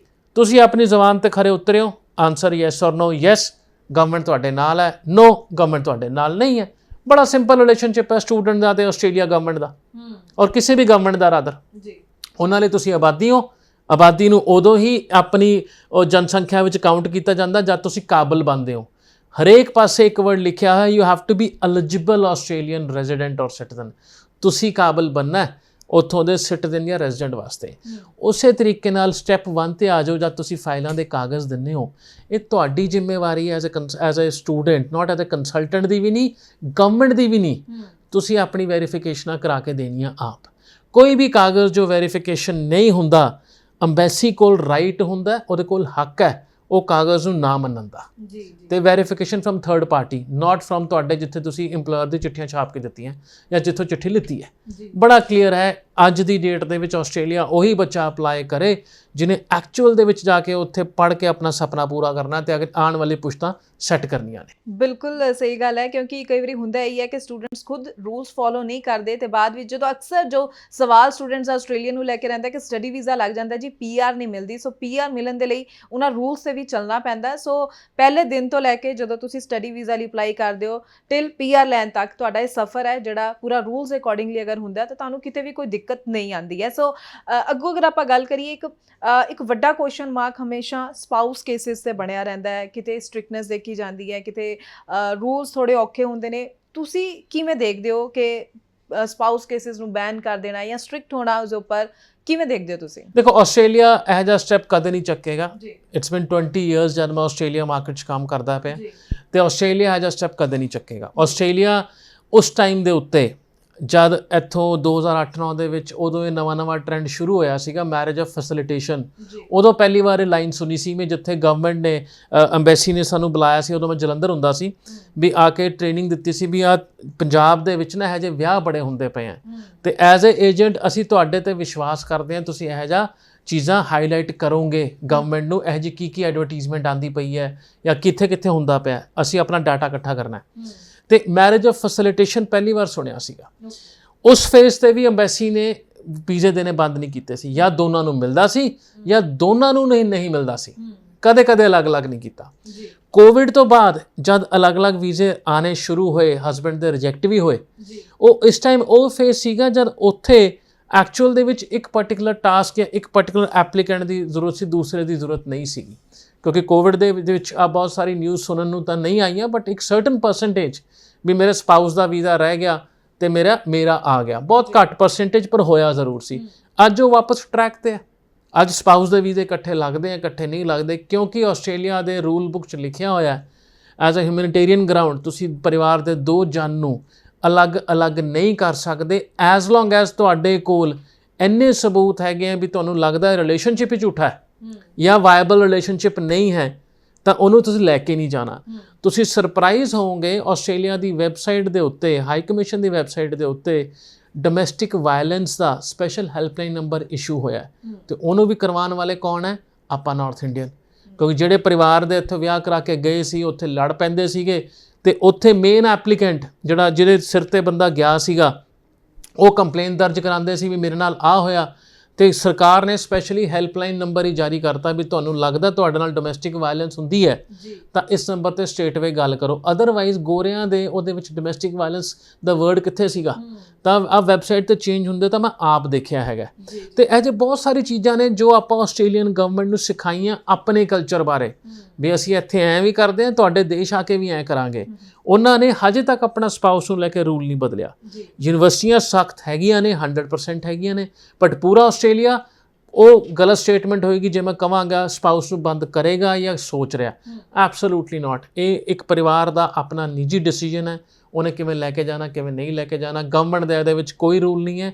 ਤੁਸੀਂ ਆਪਣੀ ਜ਼ੁਬਾਨ ਤੇ ਖਰੇ ਉਤਰੇ ਹੋ, ਆਨਸਰ ਯੈਸ ਔਰ ਨੋ। ਯੈਸ, ਗਵਰਨਮੈਂਟ ਤੁਹਾਡੇ ਨਾਲ ਹੈ, ਨੋ, ਗਵਰਨਮੈਂਟ ਤੁਹਾਡੇ ਨਾਲ ਨਹੀਂ ਹੈ। ਬੜਾ ਸਿੰਪਲ ਰਿਲੇਸ਼ਨਸ਼ਿਪ ਹੈ ਸਟੂਡੈਂਟ ਦਾ ਤੇ ਆਸਟ੍ਰੇਲੀਆ ਗਵਰਨਮੈਂਟ ਦਾ, ਔਰ ਕਿਸੇ ਵੀ ਗਵਰਨਮੈਂਟ ਦਾ ਰਾਦਰ। ਉਹਨਾਂ ਲਈ ਤੁਸੀਂ ਆਬਾਦੀ ਹੋ। ਆਬਾਦੀ ਨੂੰ ਉਦੋਂ ਹੀ ਆਪਣੀ ਉਹ ਜਨਸੰਖਿਆ ਵਿੱਚ ਕਾਊਂਟ ਕੀਤਾ ਜਾਂਦਾ ਜਦ ਤੁਸੀਂ ਕਾਬਲ ਬਣਦੇ ਹੋ। ਹਰੇਕ ਪਾਸੇ ਇੱਕ ਵਰਡ ਲਿਖਿਆ ਹੈ, you have to be eligible Australian resident or citizen. ਤੁਸੀਂ ਕਾਬਲ ਬਣਨਾ ਉੱਥੋਂ ਦੇ ਸਿਟੀਜ਼ਨ ਜਾਂ ਰੈਜ਼ੀਡੈਂਟ ਵਾਸਤੇ। ਉਸੇ ਤਰੀਕੇ ਨਾਲ ਸਟੈਪ 1 ਤੇ ਆ ਜਾਓ ਜਦ ਤੁਸੀਂ ਫਾਈਲਾਂ ਦੇ ਕਾਗਜ਼ ਦਿੰਦੇ ਹੋ। ਇਹ ਤੁਹਾਡੀ ਜ਼ਿੰਮੇਵਾਰੀ ਹੈ as a student, not as a consultant ਦੀ ਵੀ ਨਹੀਂ, ਗਵਰਨਮੈਂਟ ਦੀ ਵੀ ਨਹੀਂ। ਤੁਸੀਂ ਆਪਣੀ ਵੈਰੀਫਿਕੇਸ਼ਨਾਂ ਕਰਾ ਕੇ ਦੇਣੀਆਂ ਆਪ। ਕੋਈ ਵੀ ਕਾਗਜ਼ ਜੋ ਵੈਰੀਫਿਕੇਸ਼ਨ ਨਹੀਂ ਹੁੰਦਾ, ਅੰਬੈਸੀ ਕੋਲ ਰਾਈਟ ਹੁੰਦਾ, ਉਹਦੇ ਕੋਲ ਹੱਕ ਹੈ ਉਹ ਕਾਗਜ਼ ਨੂੰ ਨਾ ਮੰਨਣ ਦਾ ਜੀ ਤੇ ਵੈਰੀਫਿਕੇਸ਼ਨ ਫਰਮ ਥਰਡ ਪਾਰਟੀ, ਨਾਟ ਫਰਮ ਤੁਹਾਡੇ ਜਿੱਥੇ ਤੁਸੀਂ ਇੰਪਲੋਇਰ ਦੀ ਚਿੱਠੀਆਂ ਛਾਪ ਕੇ ਦਿੱਤੀਆਂ ਜਾਂ ਜਿੱਥੋਂ ਚਿੱਠੀ ਲਿੱਤੀ ਹੈ। ਬੜਾ ਕਲੀਅਰ ਹੈ ਅੱਜ ਦੀ ਡੇਟ ਦੇ ਵਿੱਚ ਆਸਟ੍ਰੇਲੀਆ ਉਹੀ ਬੱਚਾ ਅਪਲਾਈ ਕਰੇ ਜਿਹਨੇ ਐਕਚੁਅਲ ਦੇ ਵਿੱਚ ਜਾ ਕੇ ਉੱਥੇ ਪੜ੍ਹ ਕੇ ਆਪਣਾ ਸੁਪਨਾ ਪੂਰਾ ਕਰਨਾ ਤੇ ਅੱਗੇ ਆਉਣ ਵਾਲੀ ਪੁਸ਼ਤਾਂ ਸੈੱਟ ਕਰਨੀਆਂ ਨੇ। ਬਿਲਕੁਲ ਸਹੀ ਗੱਲ ਹੈ, ਕਿਉਂਕਿ ਕਈ ਵਾਰੀ ਹੁੰਦਾ ਹੀ ਹੈ ਕਿ ਸਟੂਡੈਂਟਸ ਖੁਦ ਰੂਲਸ ਫੋਲੋ ਨਹੀਂ ਕਰਦੇ ਤੇ ਬਾਅਦ ਵਿੱਚ ਜਦੋਂ ਅਕਸਰ ਜੋ ਸਵਾਲ ਸਟੂਡੈਂਟਸ ਆਸਟ੍ਰੇਲੀਆ ਨੂੰ ਲੈ ਕੇ ਰਹਿੰਦਾ ਕਿ ਸਟੱਡੀ ਵੀਜ਼ਾ ਲੱਗ ਜਾਂਦਾ ਜੀ, ਪੀਆਰ ਨਹੀਂ ਮਿਲਦੀ। ਸੋ ਪੀਆਰ ਮਿਲਣ ਦੇ ਲਈ ਉਹਨਾਂ ਰੂਲਸ ਤੇ ਵੀ ਚੱਲਣਾ ਪੈਂਦਾ। ਸੋ ਪਹਿਲੇ ਦਿਨ ਤੋਂ ਲੈ ਕੇ ਜਦੋਂ ਤੁਸੀਂ ਸਟੱਡੀ ਵੀਜ਼ਾ ਲਈ ਅਪਲਾਈ ਕਰਦੇ ਹੋ ਟਿਲ ਪੀਆਰ ਲੈਣ ਤੱਕ ਤੁਹਾਡਾ ਇਹ ਸਫ਼ਰ ਹੈ ਜਿਹੜਾ ਪੂਰਾ ਰੂਲਸ ਦੇ ਅਕੋਰਡਿੰਗਲੀ ਅਗਰ ਹੁੰਦਾ ਤਾਂ ਤੁਹਾਨੂੰ ਕਿਤੇ ਵੀ ਕੋਈ ਦਿੱਕਤ ਨਹੀਂ ਆਉਂਦੀ ਹੈ। ਸੋ ਅੱਗੋਂ ਅਗਰ ਆਪਾਂ ਗੱਲ ਕਰੀਏ, ਇੱਕ ਵੱਡਾ ਕੁਐਸਚਨ ਮਾਰਕ ਹਮੇਸ਼ਾ ਸਪਾਊਸ ਕੇਸਿਸ ਤੇ ਬਣਿਆ ਰਹਿੰਦਾ ਹੈ। ਕਿਤੇ ਸਟ੍ਰਿਕਟਨੈਸ ਦੇਖੀ ਜਾਂਦੀ ਹੈ, ਕਿਤੇ ਰੂਲਸ ਥੋੜੇ ਔਖੇ ਹੁੰਦੇ ਨੇ। ਤੁਸੀਂ ਕਿਵੇਂ ਦੇਖਦੇ ਹੋ ਕਿ ਸਪਾਊਸ ਕੇਸਿਸ ਨੂੰ ਬੈਨ ਕਰ ਦੇਣਾ ਜਾਂ ਸਟ੍ਰਿਕਟ ਹੋਣਾ ਉਸ ਉੱਪਰ ਕਿਵੇਂ ਦੇਖਦੇ ਹੋ ਤੁਸੀਂ? ਦੇਖੋ ਆਸਟ੍ਰੇਲੀਆ ਇਹੋ ਜਿਹਾ ਸਟੈਪ ਕਦੇ ਨਹੀਂ ਚੱਕੇਗਾ। ਇਟਸ ਬੀਨ 20 ਇਅਰਸ ਜਦ ਮੈਂ ਆਸਟ੍ਰੇਲੀਆ ਮਾਰਕੀਟ 'ਚ ਕੰਮ ਕਰਦਾ ਪਿਆ ਤੇ ਆਸਟ੍ਰੇਲੀਆ ਇਹੋ ਜਿਹਾ ਸਟੈਪ ਕਦੇ ਨਹੀਂ ਚੱਕੇਗਾ। ਆਸਟ੍ਰੇਲੀਆ ਉਸ ਟਾਈਮ ਦੇ ਉੱਤੇ ਜਦ ਇੱਥੋਂ 2008-9 ਦੇ ਵਿੱਚ ਉਦੋਂ ਇਹ ਨਵਾਂ ਟ੍ਰੈਂਡ ਸ਼ੁਰੂ ਹੋਇਆ ਸੀਗਾ ਮੈਰਿਜ ਆਫ ਫੈਸਿਲਿਟੇਸ਼ਨ, ਉਦੋਂ ਪਹਿਲੀ ਵਾਰ ਇਹ ਲਾਈਨ ਸੁਣੀ ਸੀ ਮੈਂ ਜਿੱਥੇ ਗਵਰਨਮੈਂਟ ਨੇ ਅੰਬੈਸੀ ਨੇ ਸਾਨੂੰ ਬੁਲਾਇਆ ਸੀ। ਉਦੋਂ ਮੈਂ ਜਲੰਧਰ ਹੁੰਦਾ ਸੀ ਵੀ ਆ ਕੇ ਟ੍ਰੇਨਿੰਗ ਦਿੱਤੀ ਸੀ ਵੀ ਆ ਪੰਜਾਬ ਦੇ ਵਿੱਚ ਨਾ ਇਹੋ ਜਿਹੇ ਵਿਆਹ ਬੜੇ ਹੁੰਦੇ ਪਏ ਆ ਤੇ ਐਜ਼ ਏ ਏਜੰਟ ਅਸੀਂ ਤੁਹਾਡੇ ਤੇ ਵਿਸ਼ਵਾਸ ਕਰਦੇ ਹਾਂ, ਤੁਸੀਂ ਇਹੋ ਜਿਹਾ ਚੀਜ਼ਾਂ ਹਾਈਲਾਈਟ ਕਰੋਗੇ ਗਵਰਨਮੈਂਟ ਨੂੰ, ਇਹੋ ਜਿਹੀ ਕੀ ਐਡਵਰਟੀਜ਼ਮੈਂਟ ਆਉਂਦੀ ਪਈ ਹੈ ਜਾਂ ਕਿੱਥੇ ਹੁੰਦਾ ਪਿਆ, ਅਸੀਂ ਆਪਣਾ ਡਾਟਾ ਇਕੱਠਾ ਕਰਨਾ ਤੇ ਮੈਰਿਜ ਆਫ ਫੈਸਿਲਿਟੇਸ਼ਨ ਪਹਿਲੀ ਵਾਰ ਸੁਣਿਆ ਸੀਗਾ। ਉਸ ਫੇਸ ਤੇ ਵੀ ਅੰਬੈਸੀ ਨੇ ਵੀਜ਼ੇ ਦੇਣੇ ਬੰਦ ਨਹੀਂ ਕੀਤੇ ਸੀ, ਜਾਂ ਦੋਨਾਂ ਨੂੰ ਮਿਲਦਾ ਸੀ ਜਾਂ ਦੋਨਾਂ ਨੂੰ ਨਹੀਂ ਮਿਲਦਾ ਸੀ, ਕਦੇ ਅਲੱਗ-ਅਲੱਗ ਨਹੀਂ ਕੀਤਾ। ਕੋਵਿਡ ਤੋਂ ਬਾਅਦ ਜਦ ਅਲੱਗ-ਅਲੱਗ ਵੀਜ਼ੇ ਆਣੇ ਸ਼ੁਰੂ ਹੋਏ, ਹਸਬੈਂਡ ਦੇ ਰਿਜੈਕਟ ਵੀ ਹੋਏ, ਉਹ ਇਸ ਟਾਈਮ ਉਹ ਫੇਸ ਸੀਗਾ ਜਦ ਉੱਥੇ ਐਕਚੁਅਲ ਦੇ ਵਿੱਚ ਇੱਕ ਪਾਰਟਿਕੂਲਰ ਟਾਸਕ ਜਾਂ ਇੱਕ ਪਾਰਟਿਕੂਲਰ ਐਪਲੀਕੈਂਟ ਦੀ ਜ਼ਰੂਰਤ ਸੀ, ਦੂਸਰੇ ਦੀ ਜ਼ਰੂਰਤ ਨਹੀਂ ਸੀਗੀ। ਕਿਉਂਕਿ ਕੋਵਿਡ ਦੇ ਵਿੱਚ ਆ ਬਹੁਤ ਸਾਰੀ ਨਿਊਜ਼ ਸੁਣਨ ਨੂੰ ਤਾਂ ਨਹੀਂ ਆਈਆਂ, ਬਟ ਇੱਕ ਸਰਟਨ ਪਰਸੈਂਟੇਜ ਵੀ ਮੇਰੇ ਸਪਾਊਸ ਦਾ ਵੀਜ਼ਾ ਰਹਿ ਗਿਆ ਤੇ ਮੇਰਾ ਆ ਗਿਆ, ਬਹੁਤ ਘੱਟ ਪਰਸੈਂਟੇਜ ਪਰ ਹੋਇਆ ਜ਼ਰੂਰ ਸੀ। ਅੱਜ ਉਹ ਵਾਪਸ ਟਰੈਕ ਤੇ ਹੈ। ਅੱਜ ਸਪਾਊਸ ਦੇ ਵੀਜ਼ੇ ਇਕੱਠੇ ਲੱਗਦੇ ਆ, ਇਕੱਠੇ ਨਹੀਂ ਲੱਗਦੇ, ਕਿਉਂਕਿ ਆਸਟ੍ਰੇਲੀਆ ਦੇ ਰੂਲ ਬੁੱਕ 'ਚ ਲਿਖਿਆ ਹੋਇਆ ਐਜ਼ ਅ ਹਿਊਮੈਨਿਟੇਰੀਅਨ ਗਰਾਊਂਡ ਤੁਸੀਂ ਪਰਿਵਾਰ ਦੇ 2 ਜਣ ਨੂੰ ਅਲੱਗ ਨਹੀਂ ਕਰ ਸਕਦੇ ਐਜ਼ ਲੌਂਗ ਐਜ਼ ਤੁਹਾਡੇ ਕੋਲ ਇੰਨੇ ਸਬੂਤ ਹੈਗੇ ਆ ਵੀ ਤੁਹਾਨੂੰ ਲੱਗਦਾ ਰਿਲੇਸ਼ਨਸ਼ਿਪ ਹੀ ਝੂਠਾ ਹੈ ਜਾਂ ਵਾਇਬਲ ਰਿਲੇਸ਼ਨਸ਼ਿਪ ਨਹੀਂ ਹੈ ਤਾਂ ਉਹਨੂੰ ਤੁਸੀਂ ਲੈ ਕੇ ਨਹੀਂ ਜਾਣਾ। ਤੁਸੀਂ ਸਰਪ੍ਰਾਈਜ਼ ਹੋਵੋਗੇ ਆਸਟ੍ਰੇਲੀਆ ਦੀ ਵੈਬਸਾਈਟ ਦੇ ਉੱਤੇ, ਹਾਈ ਕਮਿਸ਼ਨ ਦੀ ਵੈਬਸਾਈਟ ਦੇ ਉੱਤੇ ਡੋਮੈਸਟਿਕ ਵਾਇਲੈਂਸ ਦਾ ਸਪੈਸ਼ਲ ਹੈਲਪਲਾਈਨ ਨੰਬਰ ਇਸ਼ੂ ਹੋਇਆ ਤੇ ਉਹਨੂੰ ਵੀ ਕਰਵਾਉਣ ਵਾਲੇ ਕੌਣ ਹੈ? ਆਪਾਂ ਨਾਰਥ ਇੰਡੀਅਨ। ਕਿਉਂਕਿ ਜਿਹੜੇ ਪਰਿਵਾਰ ਦੇ ਇੱਥੋਂ ਵਿਆਹ ਕਰਾ ਕੇ ਗਏ ਸੀ ਉੱਥੇ ਲੜ ਪੈਂਦੇ ਸੀਗੇ ਤੇ ਉੱਥੇ ਮੇਨ ਐਪਲੀਕੈਂਟ ਜਿਹਦੇ ਸਿਰ ਤੇ ਬੰਦਾ ਗਿਆ ਸੀਗਾ ਉਹ ਕੰਪਲੇਨ ਦਰਜ ਕਰਾਉਂਦੇ ਸੀ ਵੀ ਮੇਰੇ ਨਾਲ ਆ ਹੋਇਆ ਤੇ ਸਰਕਾਰ ਨੇ ਸਪੈਸ਼ਲੀ ਹੈਲਪਲਾਈਨ ਨੰਬਰ ਹੀ ਜਾਰੀ ਕਰਤਾ ਵੀ ਤੁਹਾਨੂੰ ਲੱਗਦਾ ਤੁਹਾਡੇ ਨਾਲ ਡੋਮੈਸਟਿਕ ਵਾਇਲੈਂਸ ਹੁੰਦੀ ਹੈ ਤਾਂ ਇਸ ਨੰਬਰ ਤੇ ਸਟ੍ਰੇਟਵੇ ਗੱਲ ਕਰੋ। ਅਦਰਵਾਈਜ਼ ਗੋਰਿਆਂ ਦੇ ਉਹਦੇ ਵਿੱਚ ਡੋਮੈਸਟਿਕ ਵਾਇਲੈਂਸ ਦਾ ਵਰਡ ਕਿੱਥੇ ਸੀਗਾ ਤਾਂ ਆ ਵੈਬਸਾਈਟ ਤੇ ਚੇਂਜ ਹੁੰਦੇ ਤਾਂ ਮੈਂ ਆਪ ਦੇਖਿਆ ਹੈਗਾ। ਤੇ ਇਹ ਜਿਹੇ ਬਹੁਤ ਸਾਰੀ ਚੀਜ਼ਾਂ ਨੇ ਜੋ ਆਪਾਂ ਆਸਟ੍ਰੇਲੀਅਨ ਗਵਰਨਮੈਂਟ ਨੂੰ ਸਿਖਾਈਆਂ ਆਪਣੇ ਕਲਚਰ ਬਾਰੇ ਵੀ ਅਸੀਂ ਇੱਥੇ ਐਂ ਵੀ ਕਰਦੇ ਹਾਂ, ਤੁਹਾਡੇ ਦੇਸ਼ ਆ ਕੇ ਵੀ ਐਂ ਕਰਾਂਗੇ। ਉਹਨਾਂ ਨੇ ਹਜੇ ਤੱਕ ਆਪਣਾ ਸਪਾਊਸ ਨੂੰ ਲੈ ਕੇ ਰੂਲ ਨਹੀਂ ਬਦਲਿਆ। ਯੂਨੀਵਰਸਿਟੀਆਂ ਸਖਤ ਹੈਗੀਆਂ ਨੇ, 100% ਹੈਗੀਆਂ ਨੇ, ਬਟ ਪੂਰਾ ਆਸਟ੍ਰੇਲੀਆ ਉਹ ਗਲਤ ਸਟੇਟਮੈਂਟ ਹੋਏਗੀ ਜੇ ਮੈਂ ਕਹਾਂਗਾ ਸਪਾਊਸ ਨੂੰ ਬੰਦ ਕਰੇਗਾ ਜਾਂ ਸੋਚ ਰਿਹਾ। ਐਬਸੋਲੂਟਲੀ ਨਾਟ। ਇਹ ਇੱਕ ਪਰਿਵਾਰ ਦਾ ਆਪਣਾ ਨਿੱਜੀ ਡਿਸੀਜਨ ਹੈ, ਉਹਨੇ ਕਿਵੇਂ ਲੈ ਕੇ ਜਾਣਾ ਕਿਵੇਂ ਨਹੀਂ ਲੈ ਕੇ ਜਾਣਾ। ਗਵਰਨਮੈਂਟ ਦੇ ਇਹਦੇ ਵਿੱਚ ਕੋਈ ਰੂਲ ਨਹੀਂ ਹੈ।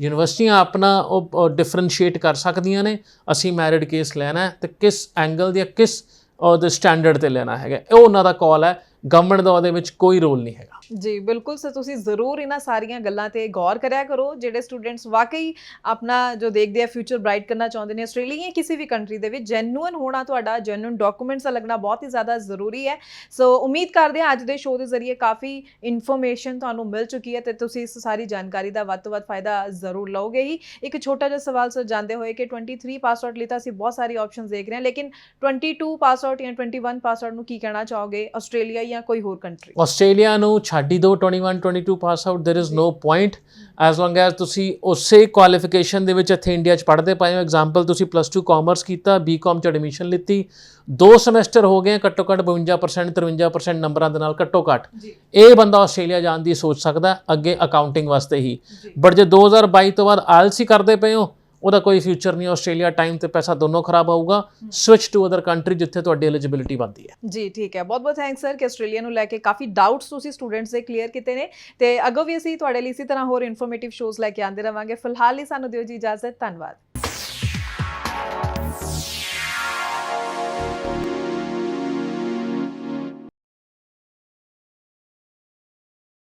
ਯੂਨੀਵਰਸਿਟੀਆਂ ਆਪਣਾ ਉਹ ਡਿਫਰੈਂਸ਼ੀਏਟ ਕਰ ਸਕਦੀਆਂ ਨੇ ਅਸੀਂ ਮੈਰਿਡ ਕੇਸ ਲੈਣਾ ਤੇ ਕਿਸ ਐਂਗਲ ਜਾਂ ਕਿਸ ਉਹਦੇ ਸਟੈਂਡਰਡ ਤੇ ਲੈਣਾ ਹੈਗਾ, ਇਹ ਉਹਨਾਂ ਦਾ ਕਾਲ ਹੈ। ਗਵਰਨਮੈਂਟ ਦਾ ਉਹਦੇ ਵਿੱਚ ਕੋਈ ਰੋਲ ਨਹੀਂ ਹੈਗਾ। ਜੀ ਬਿਲਕੁਲ ਸਰ, ਤੁਸੀਂ ਜ਼ਰੂਰ ਇਹਨਾਂ ਸਾਰੀਆਂ ਗੱਲਾਂ ਤੇ ਗੌਰ ਕਰਿਆ ਕਰੋ। ਜਿਹੜੇ ਸਟੂਡੈਂਟਸ ਵਾਕਈ ਆਪਣਾ ਜੋ ਦੇਖਦੇ ਆ ਫਿਊਚਰ ਬ੍ਰਾਈਟ ਕਰਨਾ ਚਾਹੁੰਦੇ ਨੇ ਆਸਟ੍ਰੇਲੀਆ ਜਾਂ ਕਿਸੇ ਵੀ ਕੰਟਰੀ ਦੇ ਵਿੱਚ, ਜੈਨੂਅਨ ਹੋਣਾ, ਤੁਹਾਡਾ ਜੈਨੂਅਨ ਡਾਕੂਮੈਂਟਸ ਦਾ ਲੱਗਣਾ ਬਹੁਤ ਹੀ ਜ਼ਿਆਦਾ ਜ਼ਰੂਰੀ ਹੈ। ਸੋ ਉਮੀਦ ਕਰਦੇ ਹਾਂ ਅੱਜ ਦੇ ਸ਼ੋਅ ਦੇ ਜ਼ਰੀਏ ਕਾਫੀ ਇਨਫੋਰਮੇਸ਼ਨ ਤੁਹਾਨੂੰ ਮਿਲ ਚੁੱਕੀ ਹੈ ਤੇ ਤੁਸੀਂ ਇਸ ਸਾਰੀ ਜਾਣਕਾਰੀ ਦਾ ਵੱਧ ਤੋਂ ਵੱਧ ਫਾਇਦਾ ਜ਼ਰੂਰ ਲਓਗੇ ਹੀ। ਇੱਕ ਛੋਟਾ ਜਿਹਾ ਸਵਾਲ ਸਰ ਜਾਣਦੇ ਹੋਏ ਕਿ 23 ਪਾਸ ਆਊਟ ਲਈ ਤਾਂ ਅਸੀਂ ਬਹੁਤ ਸਾਰੀ ਆਪਸ਼ਨਸ ਦੇਖ ਰਹੇ ਹਾਂ, ਲੇਕਿਨ 22 ਪਾਸ ਆਊਟ ਜਾਂ 21 ਪਾਸ ਆਊਟ ਨੂੰ ਕੀ ਕਹਿਣਾ ਚਾਹੋਗੇ ਆਸਟ੍ਰੇਲੀਆ ਜਾਂ ਕੋਈ ਹੋਰ ਕੰਟਰੀ? ਆਸਟ੍ਰੇਲੀਆ ਨੂੰ ਛੱਡ ਹੀ ਦਿਓ 21-22 pass out, there is no point as long as ਤੁਸੀਂ ਉਸੇ ਕੁਆਲੀਫਿਕੇਸ਼ਨ ਦੇ ਵਿੱਚ ਇੱਥੇ ਇੰਡੀਆ 'ਚ ਪੜ੍ਹਦੇ ਪਏ ਹੋ। ਐਗਜ਼ਾਮਪਲ ਤੁਸੀਂ +2 ਕਾਮਰਸ ਕੀਤਾ, BCom 'ਚ ਐਡਮਿਸ਼ਨ ਲਿੱਤੀ, 2 ਸਮੈਸਟਰ ਹੋ ਗਏ, ਘੱਟੋ ਘੱਟ 52% 53% ਨੰਬਰਾਂ ਦੇ ਨਾਲ ਘੱਟੋ ਘੱਟ ਇਹ ਬੰਦਾ ਆਸਟ੍ਰੇਲੀਆ ਜਾਣ ਦੀ ਸੋਚ ਸਕਦਾ ਅੱਗੇ ਅਕਾਊਂਟਿੰਗ ਵਾਸਤੇ ਹੀ। ਬਟ ਜੇ 2022 ਤੋਂ ਬਾਅਦ ਆਇਲਸ ਹੀ ਕਰਦੇ ਪਏ ਹੋ ਉਹਦਾ ਕੋਈ ਫਿਊਚਰ ਨਹੀਂ। ਆਸਟ੍ਰੇਲੀਆ ਟਾਈਮ ਤੇ ਪੈਸਾ ਦੋਨੋਂ ਖਰਾਬ ਆਊਗਾ। ਸਵਿਚ ਟੂ ਅਦਰ ਕੰਟਰੀ ਜਿੱਥੇ ਤੁਹਾਡੀ ਐਲੀਜੀਬਿਲਿਟੀ ਬਣਦੀ ਹੈ। ਜੀ ਠੀਕ ਹੈ, ਬਹੁਤ ਬਹੁਤ ਥੈਂਕਸ ਸਰ ਕਿ ਆਸਟ੍ਰੇਲੀਆ ਨੂੰ ਲੈ ਕੇ ਕਾਫੀ ਡਾਊਟਸ ਤੁਸੀਂ ਸਟੂਡੈਂਟਸ ਦੇ ਕਲੀਅਰ ਕੀਤੇ ਨੇ ਤੇ ਅੱਗੋਂ ਵੀ ਅਸੀਂ ਤੁਹਾਡੇ ਲਈ ਇਸੇ ਤਰ੍ਹਾਂ ਹੋਰ ਇਨਫੋਰਮੇਟਿਵ ਸ਼ੋਜ਼ ਲੈ ਕੇ ਆਉਂਦੇ ਰਵਾਂਗੇ। ਫਿਲਹਾਲ ਲਈ ਸਾਨੂੰ ਦਿਓ ਜੀ ਇਜਾਜ਼ਤ। ਧੰਨਵਾਦ।